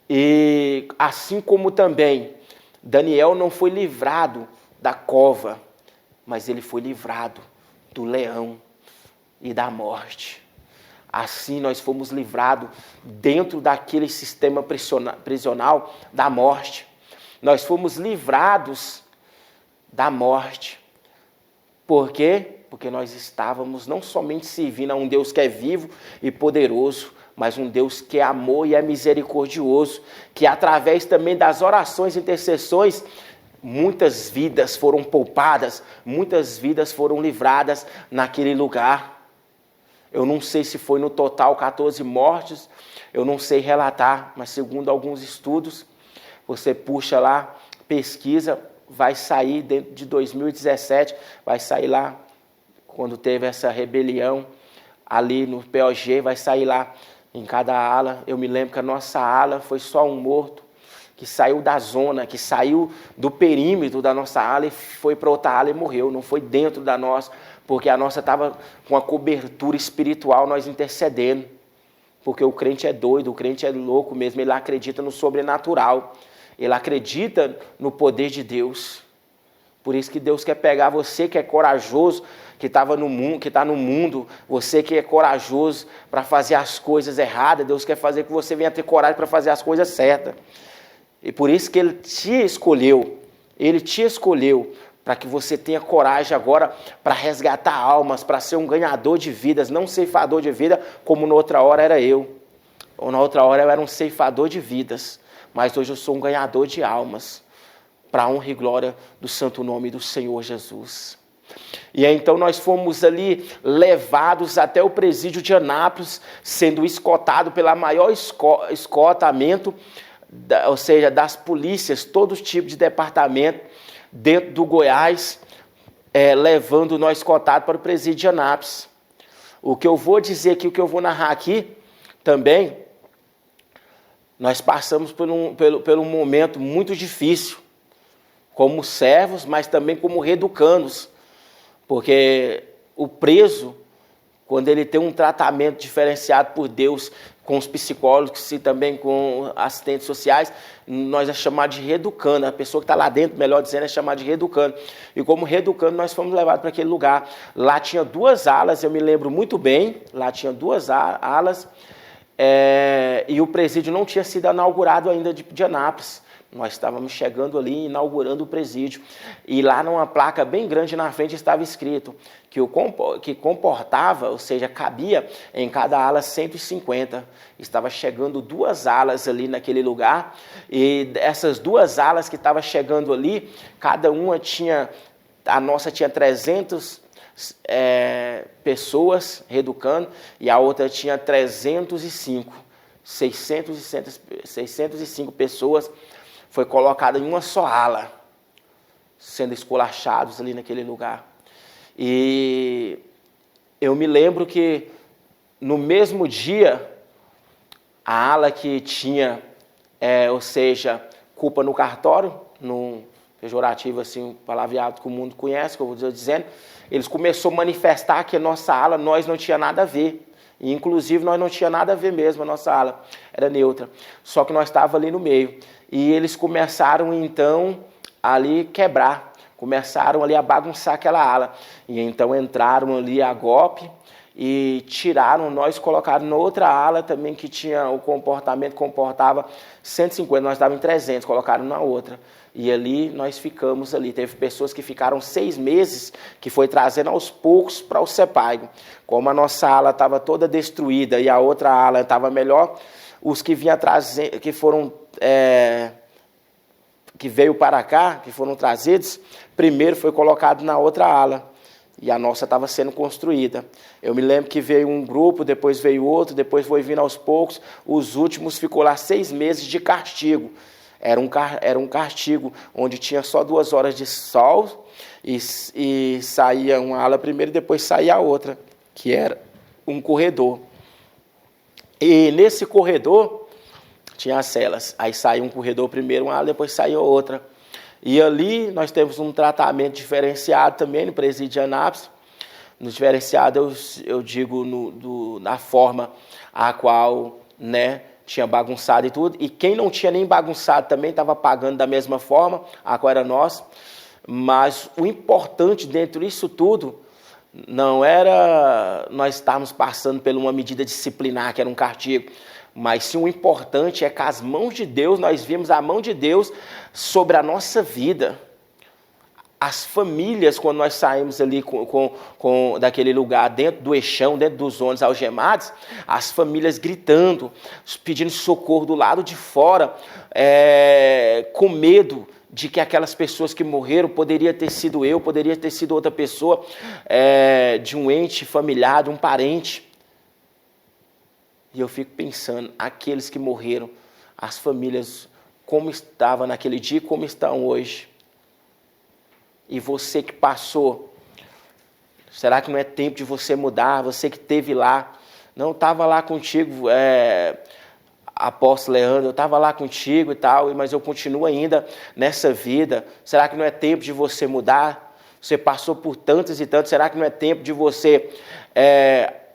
E assim como também Daniel não foi livrado da cova, mas ele foi livrado do leão e da morte. Assim nós fomos livrados dentro daquele sistema prisional da morte. Nós fomos livrados da morte. Por quê? Porque nós estávamos não somente servindo a um Deus que é vivo e poderoso, mas um Deus que é amor e é misericordioso, que através também das orações e intercessões, muitas vidas foram poupadas, muitas vidas foram livradas naquele lugar. Eu não sei se foi no total 14 mortes, eu não sei relatar, mas segundo alguns estudos, você puxa lá, pesquisa, vai sair dentro de 2017, vai sair lá, quando teve essa rebelião ali no POG, vai sair lá em cada ala. Eu me lembro que a nossa ala foi só um morto, que saiu da zona, que saiu do perímetro da nossa ala e foi para outra ala e morreu, não foi dentro da nossa, porque a nossa estava com a cobertura espiritual, nós intercedendo, porque o crente é doido, o crente é louco mesmo, ele acredita no sobrenatural, ele acredita no poder de Deus. Por isso que Deus quer pegar você que é corajoso, que estava no mundo, que está no mundo, você que é corajoso para fazer as coisas erradas, Deus quer fazer que você venha ter coragem para fazer as coisas certas. E por isso que Ele te escolheu para que você tenha coragem agora para resgatar almas, para ser um ganhador de vidas, não um ceifador de vida, como na outra hora era eu. Ou na outra hora eu era um ceifador de vidas, mas hoje eu sou um ganhador de almas, para a honra e glória do santo nome do Senhor Jesus. E então nós fomos ali levados até o presídio de Anápolis, sendo escoltado pela maior escoltamento, ou seja, das polícias, todo tipo de departamento dentro do Goiás, levando nós escoltados para o presídio de Anápolis. O que eu vou dizer aqui, o que eu vou narrar aqui também, nós passamos por um momento muito difícil, como servos, mas também como reeducandos, porque o preso, quando ele tem um tratamento diferenciado por Deus com os psicólogos e também com assistentes sociais, nós é chamado de reeducando. A pessoa que está lá dentro, melhor dizendo, é chamada de reeducando. E como reeducando, nós fomos levados para aquele lugar. Lá tinha 2 alas, eu me lembro muito bem, lá tinha 2 alas, e o presídio não tinha sido inaugurado ainda de Anápolis. Nós estávamos chegando ali, inaugurando o presídio. E lá numa placa bem grande na frente estava escrito que comportava, ou seja, cabia em cada ala 150. Estava chegando 2 alas ali naquele lugar. E essas 2 alas que estavam chegando ali, cada uma tinha, a nossa tinha 300 pessoas reeducando, e a outra tinha 305. 605 pessoas foi colocada em uma só ala, sendo esculachados ali naquele lugar. E eu me lembro que no mesmo dia, a ala que tinha, ou seja, culpa no cartório, no pejorativo, assim, um palavreado que o mundo conhece, que eu vou dizendo, eles começaram a manifestar que a nossa ala, nós não tinha nada a ver. E, inclusive, nós não tinha nada a ver mesmo, a nossa ala era neutra. Só que nós estávamos ali no meio. E eles começaram, então, ali quebrar. Começaram ali a bagunçar aquela ala. E então entraram ali a golpe e tiraram nós, colocaram na outra ala também que tinha o comportamento, comportava 150, nós estávamos em 300, colocaram na outra. E ali nós ficamos ali. Teve pessoas que ficaram 6 meses, que foi trazendo aos poucos para o CEPAG. Como a nossa ala estava toda destruída e a outra ala estava melhor, os que vinham trazer, que foram que veio para cá, que foram trazidos, primeiro foi colocado na outra ala. E a nossa estava sendo construída. Eu me lembro que veio um grupo, depois veio outro, depois foi vindo aos poucos. Os últimos ficou lá 6 meses de castigo. Era um castigo onde tinha só 2 horas de sol e saía uma ala primeiro e depois saía a outra, que era um corredor. E nesse corredor tinha as celas. Aí saía um corredor primeiro, uma ala, depois saía outra. E ali nós temos um tratamento diferenciado também no presídio de Anápolis. No diferenciado eu digo na forma a qual, né, tinha bagunçado e tudo. E quem não tinha nem bagunçado também estava pagando da mesma forma, a qual era nós. Mas o importante dentro disso tudo não era nós estarmos passando por uma medida disciplinar, que era um castigo. Mas sim, o importante é que as mãos de Deus, nós vimos a mão de Deus sobre a nossa vida. As famílias, quando nós saímos ali daquele lugar, dentro do eixão, dentro dos ônibus algemados, as famílias gritando, pedindo socorro do lado de fora, com medo de que aquelas pessoas que morreram, poderia ter sido eu, poderia ter sido outra pessoa, de um ente familiar, de um parente. E eu fico pensando, aqueles que morreram, as famílias, como estavam naquele dia, como estão hoje. E você que passou, será que não é tempo de você mudar? Você que esteve lá, não estava lá contigo, apóstolo Leandro, eu estava lá contigo e tal, mas eu continuo ainda nessa vida. Será que não é tempo de você mudar? Você passou por tantos e tantos, será que não é tempo de você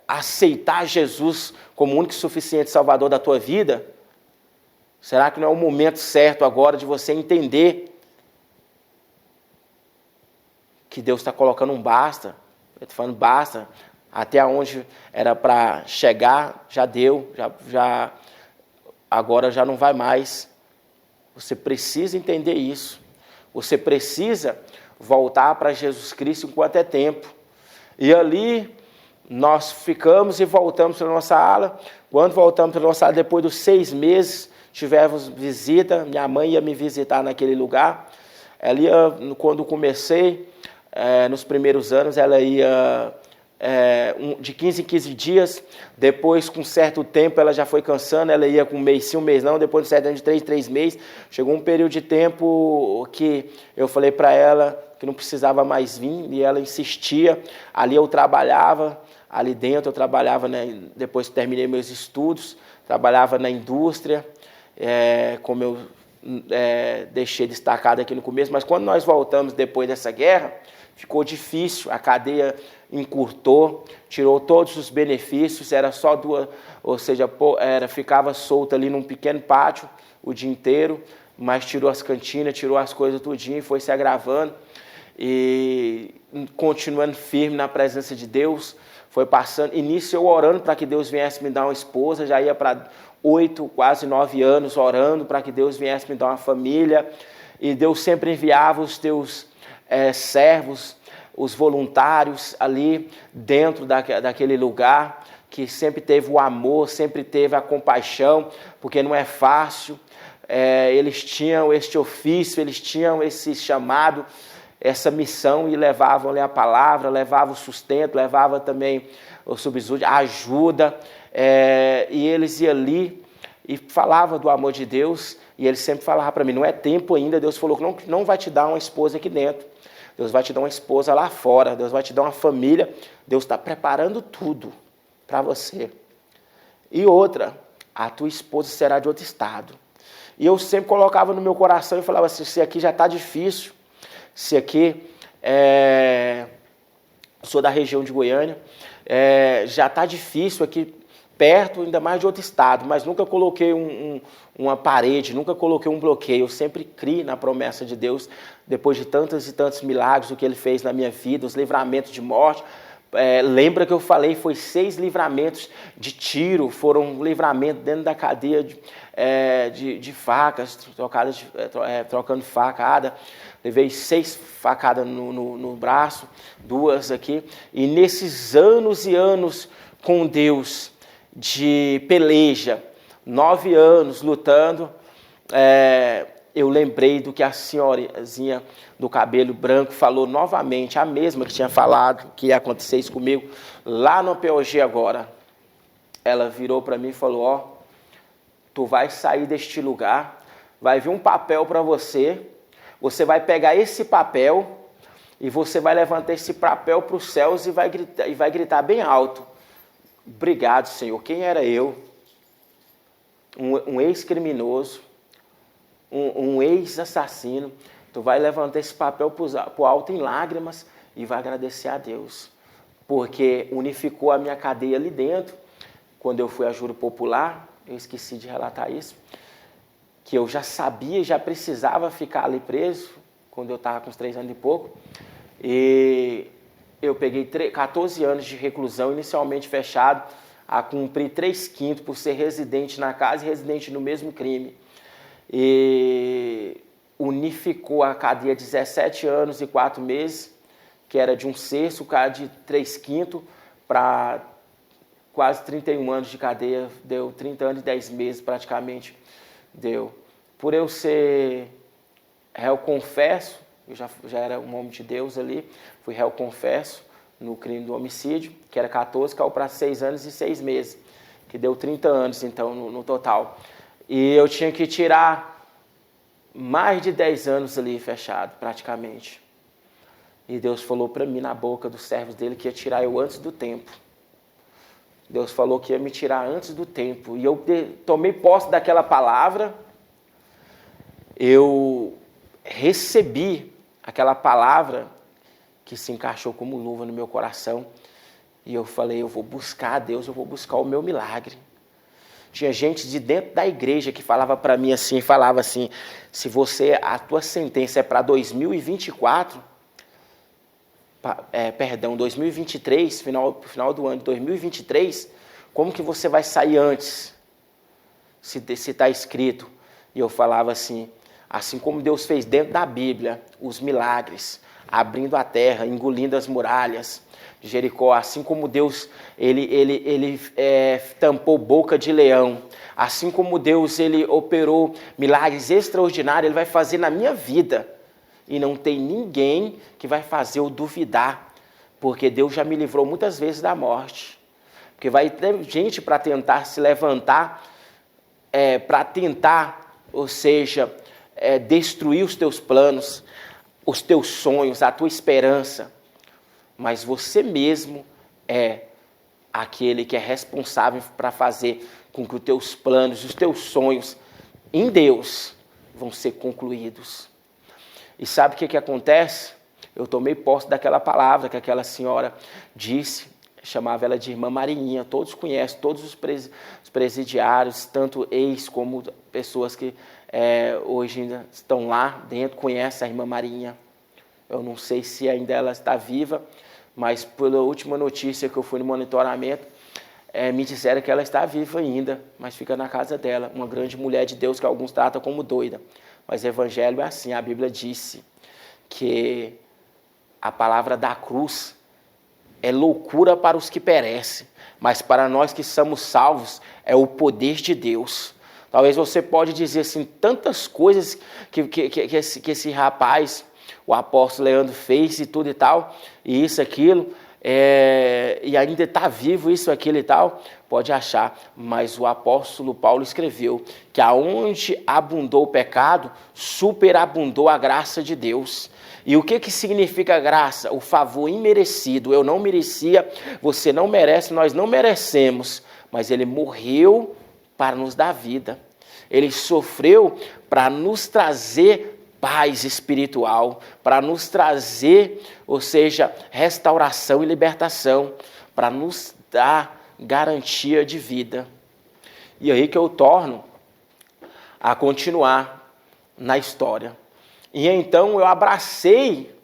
aceitar Jesus como único e suficiente Salvador da tua vida? Será que não é o momento certo agora de você entender que Deus está colocando um basta? Eu estou falando basta, até onde era para chegar, já deu, agora já não vai mais. Você precisa entender isso. Você precisa voltar para Jesus Cristo enquanto é tempo. E ali nós ficamos e voltamos para a nossa ala. Quando voltamos para a nossa ala, depois dos 6 meses, tivemos visita. Minha mãe ia me visitar naquele lugar. Ela ia, quando comecei, nos primeiros anos, ela ia de 15 em 15 dias. Depois, com certo tempo, ela já foi cansando. Ela ia com 1 mês sim, 1 mês não. Depois de 7 anos, de 3 meses. Chegou um período de tempo que eu falei para ela que não precisava mais vir. E ela insistia. Ali eu trabalhava. Ali dentro eu trabalhava, né, depois que terminei meus estudos, trabalhava na indústria, como eu deixei destacado aqui no começo, mas quando nós voltamos depois dessa guerra, ficou difícil, a cadeia encurtou, tirou todos os benefícios, era só 2, ou seja, ficava solto ali num pequeno pátio o dia inteiro, mas tirou as cantinas, tirou as coisas tudinho, foi se agravando, e continuando firme na presença de Deus. Foi passando, início eu orando para que Deus viesse me dar uma esposa, já ia para 8, quase 9 anos orando para que Deus viesse me dar uma família, e Deus sempre enviava os teus servos, os voluntários ali dentro daquele lugar, que sempre teve o amor, sempre teve a compaixão, porque não é fácil, eles tinham este ofício, eles tinham esse chamado, essa missão, e levavam-lhe a palavra, levavam o sustento, levavam também o subsídio, a ajuda, e eles iam ali e falavam do amor de Deus, e eles sempre falavam para mim, não é tempo ainda, Deus falou que não vai te dar uma esposa aqui dentro, Deus vai te dar uma esposa lá fora, Deus vai te dar uma família, Deus está preparando tudo para você. E outra, a tua esposa será de outro estado. E eu sempre colocava no meu coração e falava assim, se aqui já está difícil, se aqui, sou da região de Goiânia, já está difícil aqui perto, ainda mais de outro estado, mas nunca coloquei uma parede, nunca coloquei um bloqueio, eu sempre criei na promessa de Deus, depois de tantos e tantos milagres, o que Ele fez na minha vida, os livramentos de morte, Lembra que eu falei, foi 6 livramentos de tiro, foram livramentos dentro da cadeia de facas, trocando facada. Levei 6 facadas no braço, 2 aqui. E nesses anos e anos com Deus de peleja, 9 anos lutando, eu lembrei do que a senhorazinha do cabelo branco falou novamente, a mesma que tinha falado que ia acontecer isso comigo, lá no POG agora. Ela virou para mim e falou, ó, tu vai sair deste lugar, vai vir um papel para você, você vai pegar esse papel e você vai levantar esse papel para os céus e vai gritar bem alto, obrigado, Senhor. Quem era eu? Um ex-criminoso, um ex-assassino. Tu vai levantar esse papel para o alto em lágrimas e vai agradecer a Deus, porque unificou a minha cadeia ali dentro. Quando eu fui a júri popular, eu esqueci de relatar isso, que eu já sabia, já precisava ficar ali preso, quando eu estava com uns 3 anos e pouco, e eu peguei 14 anos de reclusão, inicialmente fechado, a cumprir 3/5 por ser residente na casa e residente no mesmo crime. E unificou a cadeia 17 anos e 4 meses, que era de 1/6, cara de 3/5 para quase 31 anos de cadeia, deu 30 anos e 10 meses praticamente, deu. Por eu ser réu confesso, eu já era um homem de Deus ali, fui réu confesso no crime do homicídio, que era 14, caiu para 6 anos e 6 meses, que deu 30 anos então no total. E eu tinha que tirar mais de 10 anos ali fechado, praticamente. E Deus falou para mim na boca dos servos dele que ia tirar eu antes do tempo. Deus falou que ia me tirar antes do tempo. E eu tomei posse daquela palavra. Eu recebi aquela palavra que se encaixou como luva no meu coração. E eu falei, eu vou buscar a Deus, eu vou buscar o meu milagre. Tinha gente de dentro da igreja que falava para mim assim, falava assim, se a tua sentença é para 2024, 2023, final do ano de 2023, como que você vai sair antes? Se está escrito. E eu falava assim como Deus fez dentro da Bíblia, os milagres, abrindo a terra, engolindo as muralhas de Jericó, assim como Deus ele tampou boca de leão, assim como Deus ele operou milagres extraordinários, ele vai fazer na minha vida. E não tem ninguém que vai fazer eu duvidar, porque Deus já me livrou muitas vezes da morte. Porque vai ter gente para tentar se levantar, para tentar, ou seja, destruir os teus planos, os teus sonhos, a tua esperança. Mas você mesmo é aquele que é responsável para fazer com que os teus planos, os teus sonhos em Deus vão ser concluídos. E sabe o que acontece? Eu tomei posse daquela palavra que aquela senhora disse, chamava ela de Irmã Marinha, todos conhecem, todos os presidiários, tanto ex como pessoas que hoje ainda estão lá dentro, conhecem a Irmã Marinha. Eu não sei se ainda ela está viva, mas pela última notícia que eu fui no monitoramento, me disseram que ela está viva ainda, mas fica na casa dela, uma grande mulher de Deus que alguns tratam como doida. Mas o evangelho é assim, a Bíblia disse que a palavra da cruz é loucura para os que perecem, mas para nós que somos salvos é o poder de Deus. Talvez você pode dizer assim, tantas coisas que esse rapaz, o apóstolo Leandro fez e tudo e tal, e isso, aquilo, e ainda está vivo isso, aquilo e tal, pode achar, mas o apóstolo Paulo escreveu que aonde abundou o pecado, superabundou a graça de Deus. E o que significa graça? O favor imerecido. Eu não merecia, você não merece, nós não merecemos, mas ele morreu para nos dar vida. Ele sofreu para nos trazer paz espiritual, para nos trazer, ou seja, restauração e libertação, para nos dar garantia de vida. E aí que eu torno a continuar na história. E então eu abracei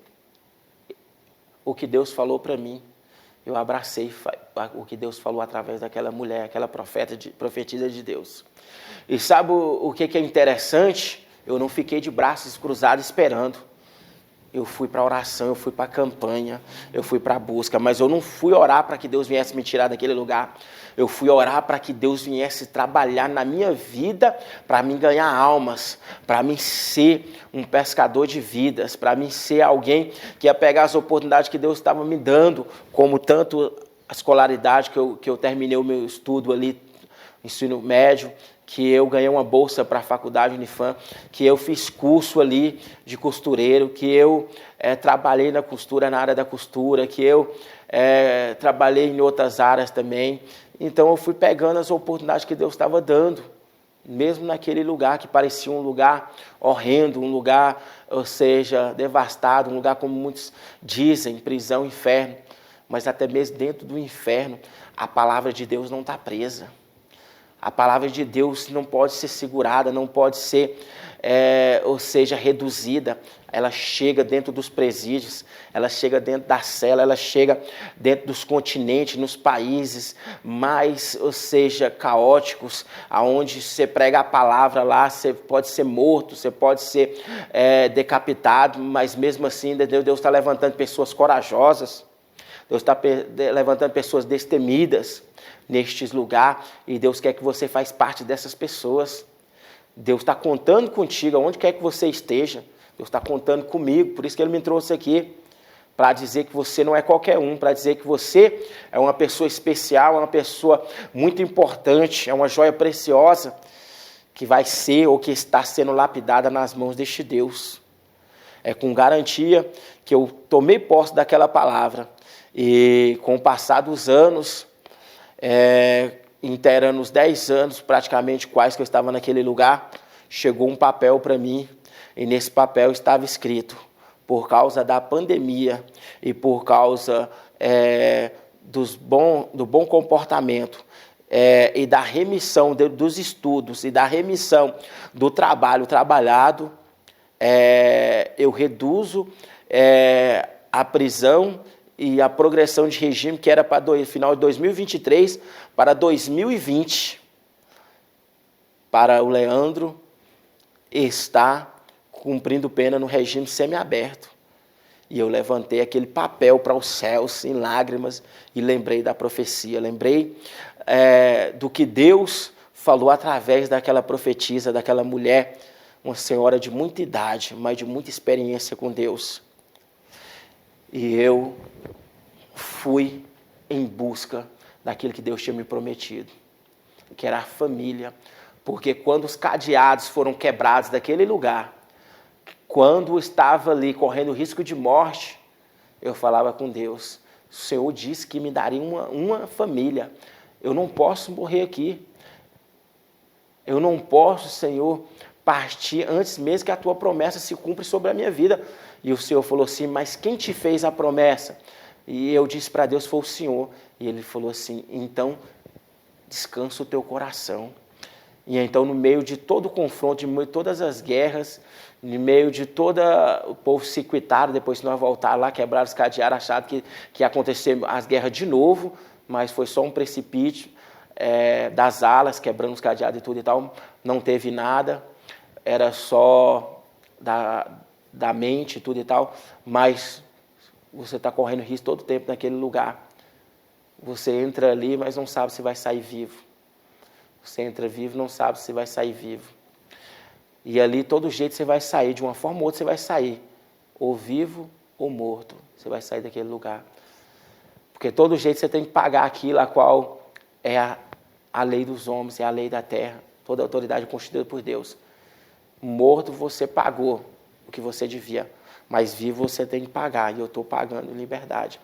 o que Deus falou para mim. eu abracei o que Deus falou através daquela mulher, aquela profetisa de Deus. E sabe o que é interessante? Eu não fiquei de braços cruzados esperando. Eu fui para a oração, eu fui para a campanha, eu fui para a busca, mas eu não fui orar para que Deus viesse me tirar daquele lugar. Eu fui orar para que Deus viesse trabalhar na minha vida, para mim ganhar almas, para mim ser um pescador de vidas, para mim ser alguém que ia pegar as oportunidades que Deus estava me dando, como tanto a escolaridade que eu terminei o meu estudo ali, ensino médio, que eu ganhei uma bolsa para a faculdade Unifam, que eu fiz curso ali de costureiro, que eu trabalhei na costura, na área da costura, que eu trabalhei em outras áreas também. Então eu fui pegando as oportunidades que Deus estava dando, mesmo naquele lugar que parecia um lugar horrendo, um lugar, ou seja, devastado, um lugar como muitos dizem, prisão, inferno. Mas até mesmo dentro do inferno, a palavra de Deus não está presa. A palavra de Deus não pode ser segurada, não pode ser, ou seja, reduzida. Ela chega dentro dos presídios, ela chega dentro da cela, ela chega dentro dos continentes, nos países mais, ou seja, caóticos, aonde você prega a palavra lá, você pode ser morto, você pode ser decapitado, mas mesmo assim Deus está levantando pessoas corajosas, Deus está levantando pessoas destemidas nestes lugares, e Deus quer que você faça parte dessas pessoas. Deus está contando contigo, aonde quer que você esteja. Deus está contando comigo, por isso que Ele me trouxe aqui, para dizer que você não é qualquer um, para dizer que você é uma pessoa especial, é uma pessoa muito importante, é uma joia preciosa, que vai ser ou que está sendo lapidada nas mãos deste Deus. É com garantia que eu tomei posse daquela palavra, e com o passar dos anos, inteirando os 10 anos, praticamente quase que eu estava naquele lugar, chegou um papel para mim, e nesse papel estava escrito, por causa da pandemia e por causa do bom comportamento e da remissão dos estudos e da remissão do trabalho trabalhado, eu reduzo a prisão e a progressão de regime, que era para o final de 2023, para 2020, para o Leandro estar cumprindo pena no regime semiaberto. E eu levantei aquele papel para os céus em lágrimas e lembrei da profecia, lembrei do que Deus falou através daquela profetisa, daquela mulher, uma senhora de muita idade, mas de muita experiência com Deus. E eu fui em busca daquilo que Deus tinha me prometido, que era a família, porque quando os cadeados foram quebrados daquele lugar, quando eu estava ali correndo risco de morte, eu falava com Deus, o Senhor disse que me daria uma família, eu não posso morrer aqui, eu não posso, Senhor, partir antes mesmo que a tua promessa se cumpra sobre a minha vida. E o Senhor falou assim, mas quem te fez a promessa? E eu disse para Deus, foi o Senhor. E Ele falou assim, então descansa o teu coração. E então no meio de todo o confronto, no meio de todas as guerras, no meio de todo o povo circuitado, depois que nós voltarmos lá, quebraram os cadeados, acharam que ia acontecer as guerras de novo, mas foi só um precipício das alas, quebrando os cadeados e tudo e tal, não teve nada, era só da mente e tudo e tal, mas você está correndo risco todo o tempo naquele lugar. Você entra ali, mas não sabe se vai sair vivo. Você entra vivo, não sabe se vai sair vivo. E ali, todo jeito, você vai sair, de uma forma ou outra, você vai sair, ou vivo ou morto, você vai sair daquele lugar. Porque todo jeito você tem que pagar aquilo a qual é a lei dos homens, é a lei da terra, toda a autoridade constituída por Deus. Morto você pagou o que você devia, mas vivo você tem que pagar, e eu estou pagando em liberdade.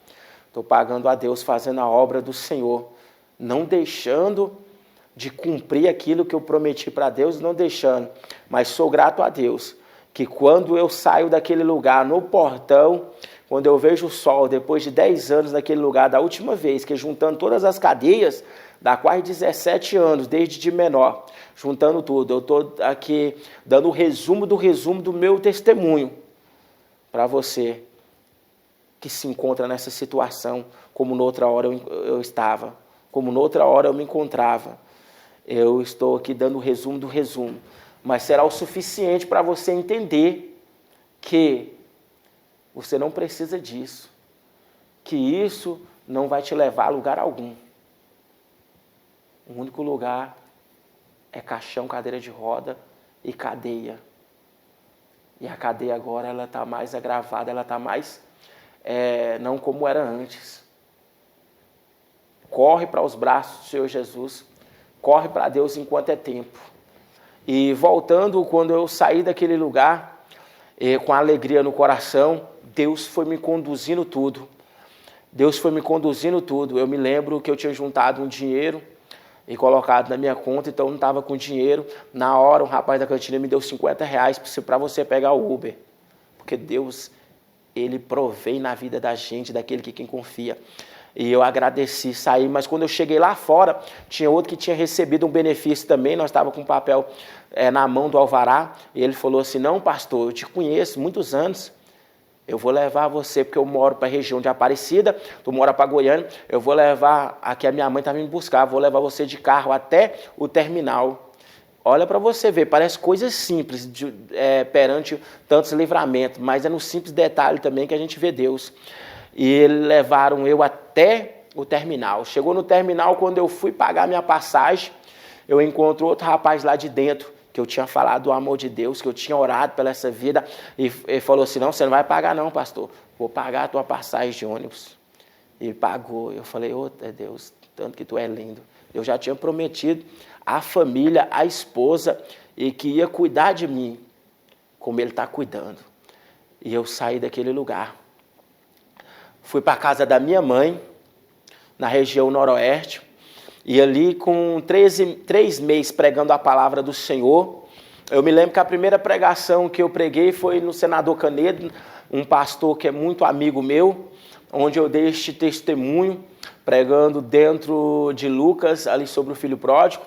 Estou pagando a Deus, fazendo a obra do Senhor, não deixando de cumprir aquilo que eu prometi para Deus, não deixando, mas sou grato a Deus, que quando eu saio daquele lugar, no portão, quando eu vejo o sol, depois de 10 anos naquele lugar, da última vez, que juntando todas as cadeias, dá quase 17 anos, desde de menor, juntando tudo, eu estou aqui dando o resumo do meu testemunho para você, que se encontra nessa situação, como noutra hora eu estava, como noutra hora eu me encontrava. Eu estou aqui dando o resumo do resumo, mas será o suficiente para você entender que você não precisa disso, que isso não vai te levar a lugar algum. O único lugar é caixão, cadeira de roda e cadeia. E a cadeia agora ela está mais agravada, ela está mais, não como era antes. Corre para os braços do Senhor Jesus, corre para Deus enquanto é tempo. E voltando, quando eu saí daquele lugar, com alegria no coração, Deus foi me conduzindo tudo. Deus foi me conduzindo tudo. Eu me lembro que eu tinha juntado um dinheiro e colocado na minha conta, então eu não estava com dinheiro. Na hora, um rapaz da cantina me deu R$50 para você pegar o Uber. Porque Deus, Ele provém na vida da gente, daquele que quem confia. E eu agradeci, saí, mas quando eu cheguei lá fora, tinha outro que tinha recebido um benefício também, nós estávamos com um papel na mão do alvará, e ele falou assim, não, pastor, eu te conheço muitos anos, eu vou levar você, porque eu moro para a região de Aparecida, tu mora para Goiânia, eu vou levar, aqui a minha mãe está vindo buscar, vou levar você de carro até o terminal. Olha para você ver, parece coisas simples perante tantos livramentos, mas é no simples detalhe também que a gente vê Deus. E eles levaram eu até o terminal. Chegou no terminal, quando eu fui pagar minha passagem, eu encontro outro rapaz lá de dentro, que eu tinha falado do amor de Deus, que eu tinha orado pela essa vida, e ele falou assim, não, você não vai pagar não, pastor, vou pagar a tua passagem de ônibus. E ele pagou. Eu falei, Deus, tanto que tu é lindo. Eu já tinha prometido à família, à esposa, e que ia cuidar de mim, como ele está cuidando. E eu saí daquele lugar. Fui para a casa da minha mãe, na região noroeste, e ali com 3 meses pregando a palavra do Senhor, eu me lembro que a primeira pregação que eu preguei foi no Senador Canedo, um pastor que é muito amigo meu, onde eu dei este testemunho, pregando dentro de Lucas, ali sobre o filho pródigo,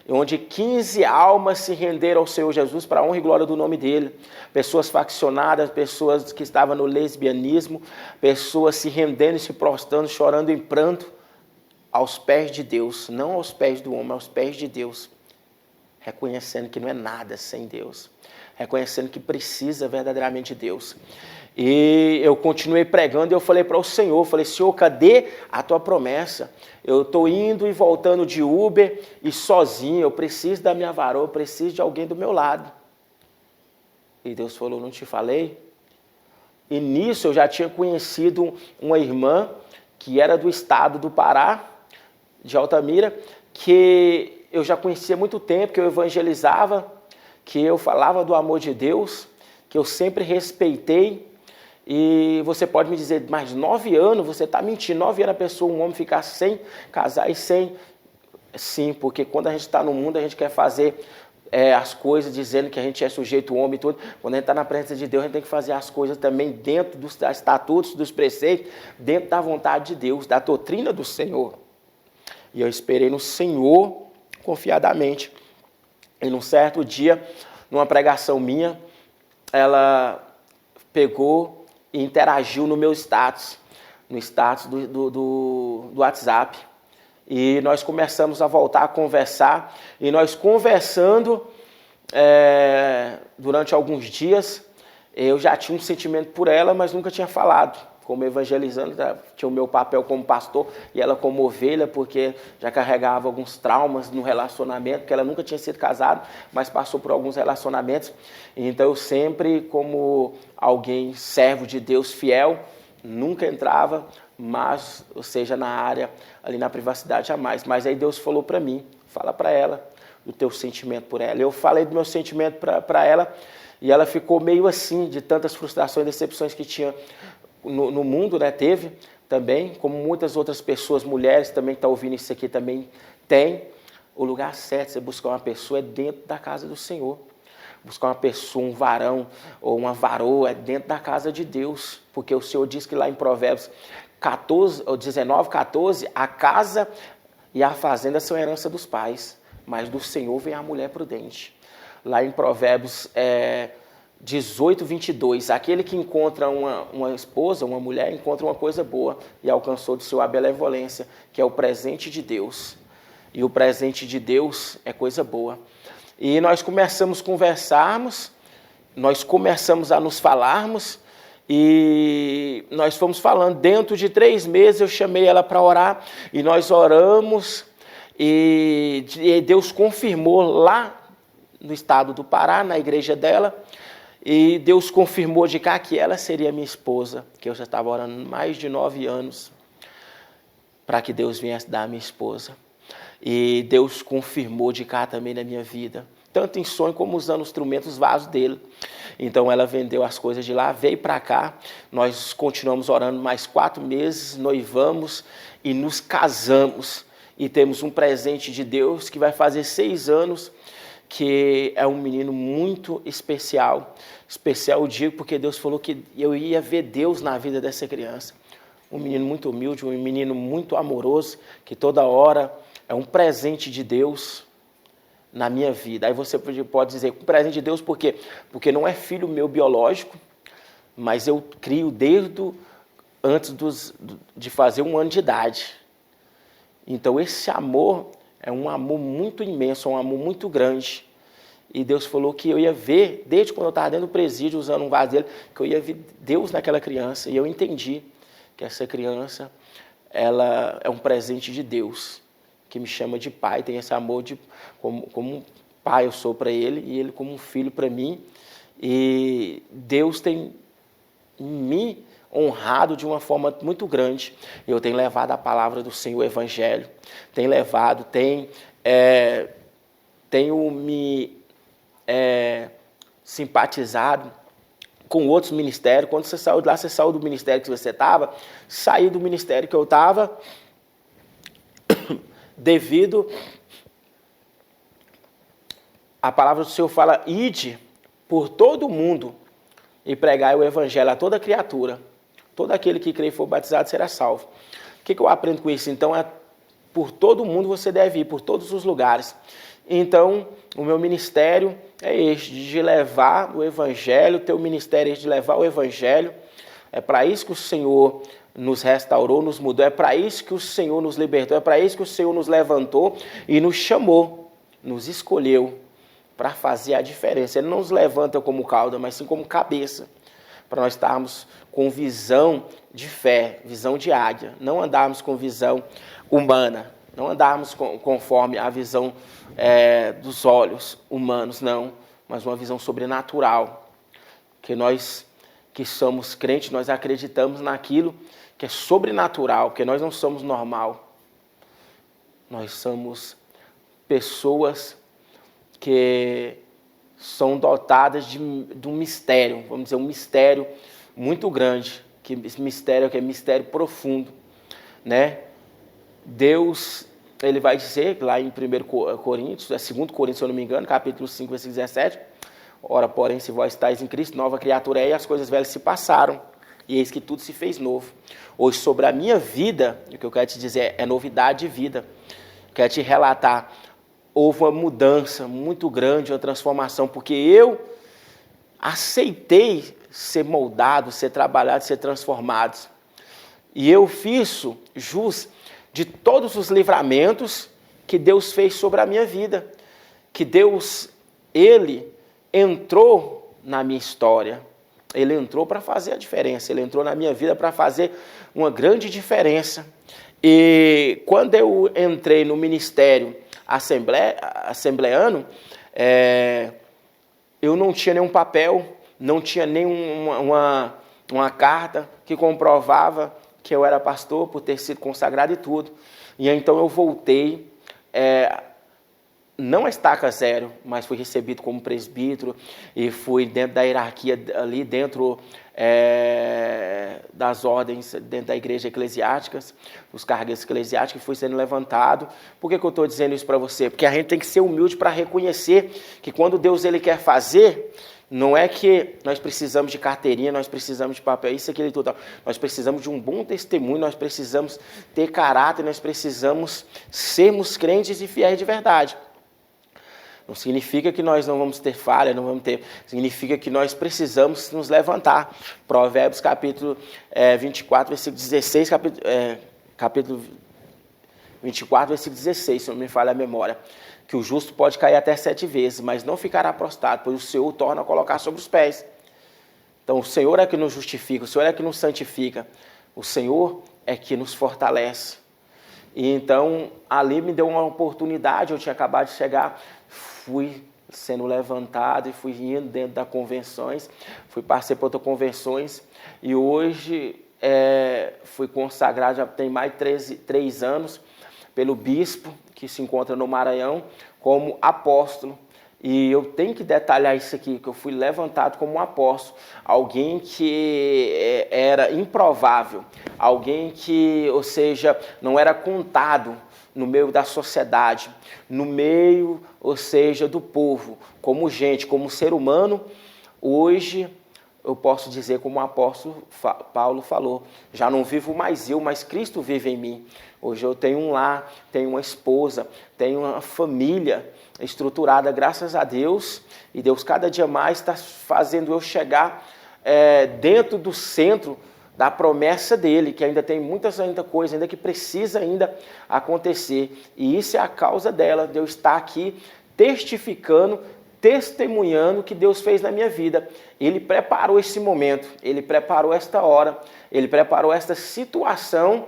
onde 15 almas se renderam ao Senhor Jesus para a honra e glória do nome dele. Pessoas faccionadas, pessoas que estavam no lesbianismo, pessoas se rendendo e se prostrando, chorando em pranto, aos pés de Deus, não aos pés do homem, aos pés de Deus, reconhecendo que não é nada sem Deus, reconhecendo que precisa verdadeiramente de Deus. E eu continuei pregando e eu falei para o Senhor, falei, Senhor, cadê a tua promessa? Eu estou indo e voltando de Uber e sozinho, eu preciso da minha varoa, eu preciso de alguém do meu lado. E Deus falou, não te falei? E nisso eu já tinha conhecido uma irmã que era do estado do Pará, de Altamira, que eu já conhecia há muito tempo, que eu evangelizava, que eu falava do amor de Deus, que eu sempre respeitei. E você pode me dizer, mas 9 anos, você está mentindo, 9 anos a pessoa, um homem ficar sem casar e sem... Sim, porque quando a gente está no mundo, a gente quer fazer as coisas dizendo que a gente é sujeito ao homem e tudo. Quando a gente está na presença de Deus, a gente tem que fazer as coisas também dentro dos estatutos, dos preceitos, dentro da vontade de Deus, da doutrina do Senhor. E eu esperei no Senhor confiadamente. E num certo dia, numa pregação minha, ela pegou e interagiu no meu status, no status do WhatsApp. E nós começamos a voltar a conversar, e nós conversando durante alguns dias, eu já tinha um sentimento por ela, mas nunca tinha falado. Como evangelizando, tinha o meu papel como pastor e ela como ovelha, porque já carregava alguns traumas no relacionamento, porque ela nunca tinha sido casada, mas passou por alguns relacionamentos. Então eu sempre, como alguém servo de Deus fiel, nunca entrava, mas, ou seja, na área, ali na privacidade jamais. Mas aí Deus falou para mim, fala para ela do teu sentimento por ela. Eu falei do meu sentimento para ela e ela ficou meio assim, de tantas frustrações e decepções que tinha no mundo, né? Teve também, como muitas outras pessoas, mulheres também que estão ouvindo isso aqui também tem. O lugar certo, você buscar uma pessoa é dentro da casa do Senhor. Buscar uma pessoa, um varão ou uma varoa é dentro da casa de Deus, porque o Senhor diz que lá em Provérbios 19:14, a casa e a fazenda são herança dos pais, mas do Senhor vem a mulher prudente. Lá em Provérbios 18, 22. Aquele que encontra uma esposa, uma mulher, encontra uma coisa boa e alcançou do Senhor a benevolência, que é o presente de Deus. E o presente de Deus é coisa boa. E nós começamos a conversarmos, nós começamos a nos falarmos, e nós fomos falando. Dentro de 3 meses eu chamei ela para orar, e nós oramos, e Deus confirmou lá no estado do Pará, na igreja dela, e Deus confirmou de cá que ela seria minha esposa, que eu já estava orando mais de 9 anos para que Deus viesse dar a minha esposa. E Deus confirmou de cá também na minha vida, tanto em sonho como usando os instrumentos vasos dele. Então ela vendeu as coisas de lá, veio para cá, nós continuamos orando mais 4 meses, noivamos e nos casamos. E temos um presente de Deus que vai fazer 6 anos, que é um menino muito especial. Especial eu digo porque Deus falou que eu ia ver Deus na vida dessa criança. Um menino muito humilde, um menino muito amoroso, que toda hora é um presente de Deus na minha vida. Aí você pode dizer, um presente de Deus por quê? Porque não é filho meu biológico, mas eu crio desde antes de fazer 1 ano de idade. Então esse amor é um amor muito imenso, um amor muito grande. E Deus falou que eu ia ver, desde quando eu estava dentro do presídio, usando um vaso dele, que eu ia ver Deus naquela criança. E eu entendi que essa criança, ela é um presente de Deus, que me chama de pai, tem esse amor como um pai eu sou para ele, e ele como um filho para mim. E Deus tem me honrado de uma forma muito grande. Eu tenho levado a palavra do Senhor, o Evangelho, tenho levado, tenho me simpatizado com outros ministérios. Quando você saiu de lá, você saiu do ministério que você estava, saí do ministério que eu estava, devido a palavra do Senhor fala, ide por todo o mundo e pregai o evangelho a toda criatura. Todo aquele que crê e for batizado será salvo. O que eu aprendo com isso? Então, por todo o mundo você deve ir, por todos os lugares. Então, o meu ministério é este, de levar o evangelho, o teu ministério é este, de levar o evangelho. É para isso que o Senhor nos restaurou, nos mudou, é para isso que o Senhor nos libertou, é para isso que o Senhor nos levantou e nos chamou, nos escolheu para fazer a diferença. Ele não nos levanta como cauda, mas sim como cabeça, para nós estarmos com visão de fé, visão de águia, não andarmos com visão humana, não andarmos conforme a visão dos olhos humanos, não, mas uma visão sobrenatural, que nós que somos crentes, nós acreditamos naquilo que é sobrenatural, porque nós não somos normal, nós somos pessoas que são dotadas de um mistério, vamos dizer, um mistério muito grande, que esse mistério que é mistério profundo, né? Deus, ele vai dizer lá em 1 Coríntios, 2 Coríntios, se eu não me engano, capítulo 5, versículo 17, ora, porém, se vós estáis em Cristo, nova criatura é, e as coisas velhas se passaram, e eis que tudo se fez novo. Hoje, sobre a minha vida, o que eu quero te dizer é novidade de vida. Eu quero te relatar, houve uma mudança muito grande, uma transformação, porque eu aceitei ser moldado, ser trabalhado, ser transformado. E eu fiz jus de todos os livramentos que Deus fez sobre a minha vida. Que Deus, Ele entrou na minha história. Ele entrou para fazer a diferença. Ele entrou na minha vida para fazer uma grande diferença. E quando eu entrei no ministério assembleano, eu não tinha nenhum papel, não tinha nenhuma carta que comprovava que eu era pastor por ter sido consagrado e tudo. E então eu voltei, não a estaca zero, mas fui recebido como presbítero e fui dentro da hierarquia ali, dentro das ordens, dentro da igreja eclesiásticas, os cargos eclesiásticos, fui sendo levantado. Por que eu estou dizendo isso para você? Porque a gente tem que ser humilde para reconhecer que quando Deus ele quer fazer, não é que nós precisamos de carteirinha, nós precisamos de papel, isso, aquilo e tudo. Nós precisamos de um bom testemunho, nós precisamos ter caráter, nós precisamos sermos crentes e fiéis de verdade. Não significa que nós não vamos ter falha, não vamos ter... Significa que nós precisamos nos levantar. Provérbios capítulo 24, versículo 16, capítulo 24, versículo 16, se não me falha a memória. Que o justo pode cair até 7 vezes, mas não ficará prostrado, pois o Senhor o torna a colocar sobre os pés. Então, o Senhor é que nos justifica, o Senhor é que nos santifica, o Senhor é que nos fortalece. E então, ali me deu uma oportunidade, eu tinha acabado de chegar, fui sendo levantado e fui indo dentro das convenções, passei por outras convenções, e hoje fui consagrado, já tem mais de 3 anos, pelo bispo, que se encontra no Maranhão, como apóstolo. E eu tenho que detalhar isso aqui, que eu fui levantado como um apóstolo, alguém que era improvável, alguém que, ou seja, não era contado no meio da sociedade, no meio, ou seja, do povo, como gente, como ser humano. Hoje eu posso dizer, como o apóstolo Paulo falou, já não vivo mais eu, mas Cristo vive em mim. Hoje eu tenho um lar, tenho uma esposa, tenho uma família estruturada, graças a Deus, e Deus cada dia mais está fazendo eu chegar dentro do centro da promessa dele, que ainda tem muita coisa ainda que precisa ainda acontecer, e isso é a causa dela, de eu estar aqui testificando, testemunhando o que Deus fez na minha vida. Ele preparou esse momento, Ele preparou esta hora, Ele preparou esta situação,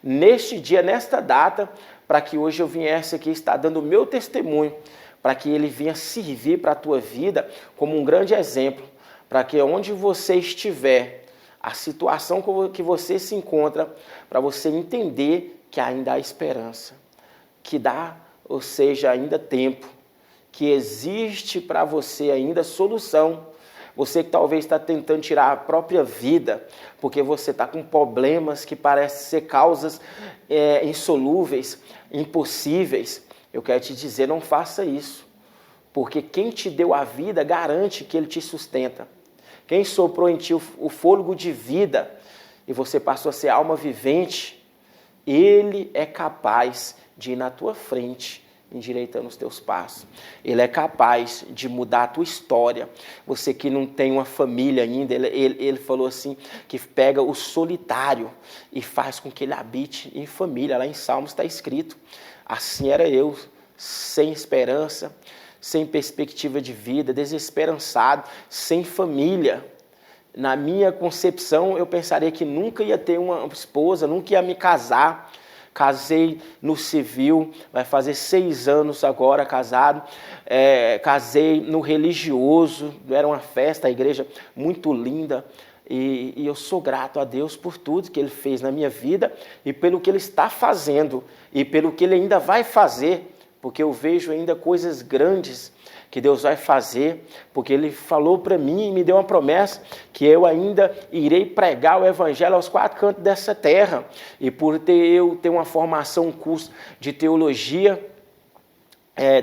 neste dia, nesta data, para que hoje eu viesse aqui estar dando o meu testemunho, para que ele venha servir para a tua vida como um grande exemplo, para que onde você estiver, a situação que você se encontra, para você entender que ainda há esperança, que dá, ou seja, ainda tempo, que existe para você ainda solução. Você que talvez está tentando tirar a própria vida, porque você está com problemas que parecem ser causas insolúveis, impossíveis. Eu quero te dizer, não faça isso. Porque quem te deu a vida garante que ele te sustenta. Quem soprou em ti o fôlego de vida e você passou a ser alma vivente, ele é capaz de ir na tua frente, endireitando os teus passos. Ele é capaz de mudar a tua história. Você que não tem uma família ainda, ele falou assim, que pega o solitário e faz com que ele habite em família. Lá em Salmos está escrito. Assim era eu, sem esperança, sem perspectiva de vida, desesperançado, sem família. Na minha concepção, eu pensaria que nunca ia ter uma esposa, nunca ia me casar. Casei no civil, vai fazer 6 anos agora casado. Casei no religioso, era uma festa, a igreja muito linda. E eu sou grato a Deus por tudo que Ele fez na minha vida e pelo que Ele está fazendo e pelo que Ele ainda vai fazer, porque eu vejo ainda coisas grandes que Deus vai fazer, porque Ele falou para mim e me deu uma promessa que eu ainda irei pregar o Evangelho aos 4 cantos dessa terra. E por eu ter uma formação, um curso de teologia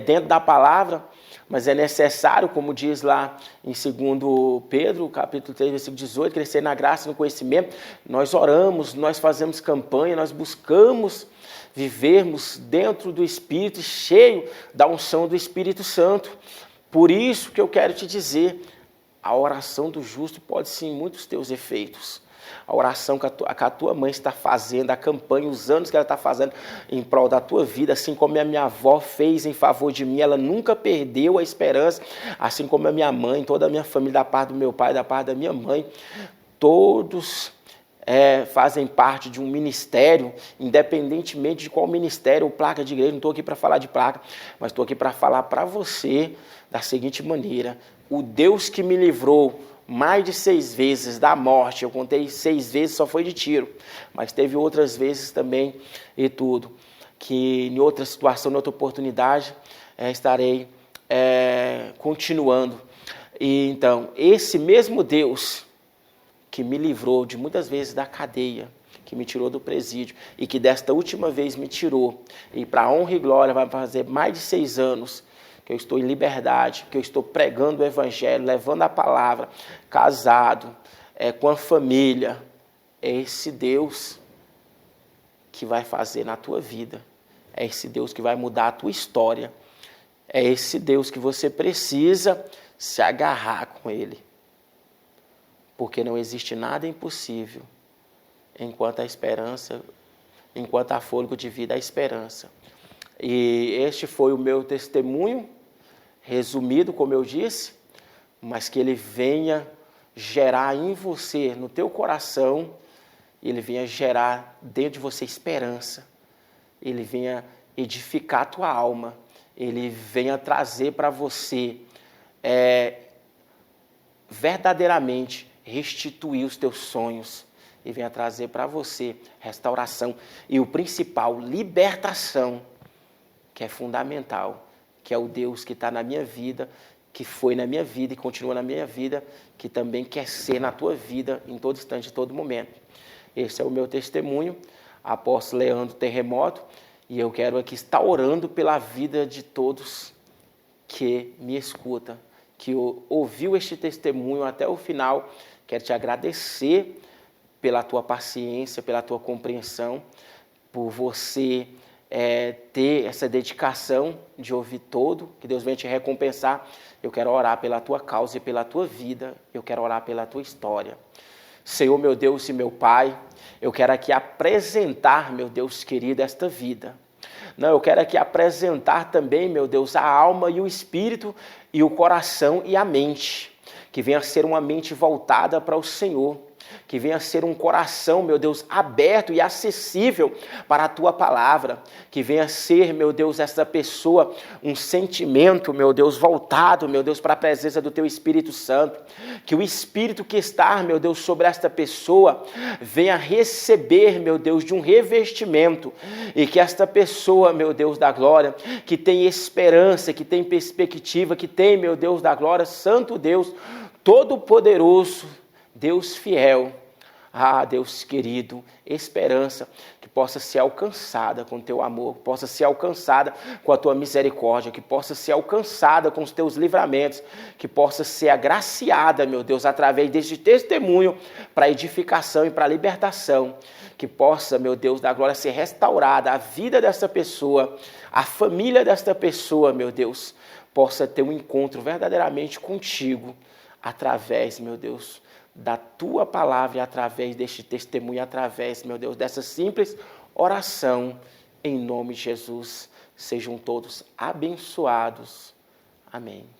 dentro da palavra, mas é necessário, como diz lá em 2 Pedro, capítulo 3, versículo 18, crescer na graça e no conhecimento. Nós oramos, nós fazemos campanha, nós buscamos vivermos dentro do Espírito, cheio da unção do Espírito Santo. Por isso que eu quero te dizer, a oração do justo pode sim muitos teus efeitos. A oração que a tua mãe está fazendo, a campanha, os anos que ela está fazendo em prol da tua vida, assim como a minha avó fez em favor de mim, ela nunca perdeu a esperança, assim como a minha mãe, toda a minha família, da parte do meu pai, da parte da minha mãe, todos fazem parte de um ministério, independentemente de qual ministério ou placa de igreja. Não estou aqui para falar de placa, mas estou aqui para falar para você da seguinte maneira: o Deus que me livrou mais de 6 vezes da morte, eu contei 6 vezes, só foi de tiro, mas teve outras vezes também e tudo, que em outra situação, em outra oportunidade, estarei continuando. E então, esse mesmo Deus que me livrou de muitas vezes da cadeia, que me tirou do presídio e que desta última vez me tirou, e para a honra e glória vai fazer mais de 6 anos que eu estou em liberdade, que eu estou pregando o Evangelho, levando a palavra, casado, com a família. É esse Deus que vai fazer na tua vida, é esse Deus que vai mudar a tua história, É esse Deus que você precisa se agarrar com Ele. Porque não existe nada impossível enquanto a esperança, enquanto há fôlego de vida, há esperança. E este foi o meu testemunho, resumido, como eu disse, mas que ele venha gerar em você, no teu coração, ele venha gerar dentro de você esperança, ele venha edificar a tua alma, ele venha trazer para você verdadeiramente restituir os teus sonhos, e venha trazer para você restauração e o principal, libertação, que é fundamental, que é o Deus que está na minha vida, que foi na minha vida e continua na minha vida, que também quer ser na tua vida em todo instante, em todo momento. Esse é o meu testemunho, apóstolo Leandro Terremoto, e eu quero aqui estar orando pela vida de todos que me escutam, que ouviu este testemunho até o final. Quero te agradecer pela tua paciência, pela tua compreensão, por você ter essa dedicação de ouvir todo, que Deus venha te recompensar. Eu quero orar pela tua causa e pela tua vida, eu quero orar pela tua história. Senhor, meu Deus e meu Pai, eu quero aqui apresentar, meu Deus querido, esta vida. Não, eu quero aqui apresentar também, meu Deus, a alma e o espírito e o coração e a mente, que venha a ser uma mente voltada para o Senhor, que venha a ser um coração, meu Deus, aberto e acessível para a Tua Palavra, que venha a ser, meu Deus, essa pessoa, um sentimento, meu Deus, voltado, meu Deus, para a presença do Teu Espírito Santo, que o Espírito que está, meu Deus, sobre esta pessoa, venha receber, meu Deus, de um revestimento, e que esta pessoa, meu Deus da glória, que tem esperança, que tem perspectiva, que tem, meu Deus da glória, Santo Deus, Todo-Poderoso, Deus fiel, Deus querido, esperança, que possa ser alcançada com teu amor, que possa ser alcançada com a tua misericórdia, que possa ser alcançada com os teus livramentos, que possa ser agraciada, meu Deus, através deste testemunho para edificação e para libertação, que possa, meu Deus da glória, ser restaurada a vida dessa pessoa, a família desta pessoa, meu Deus, possa ter um encontro verdadeiramente contigo, através, meu Deus, da tua palavra e através deste testemunho, através, meu Deus, dessa simples oração, em nome de Jesus. Sejam todos abençoados. Amém.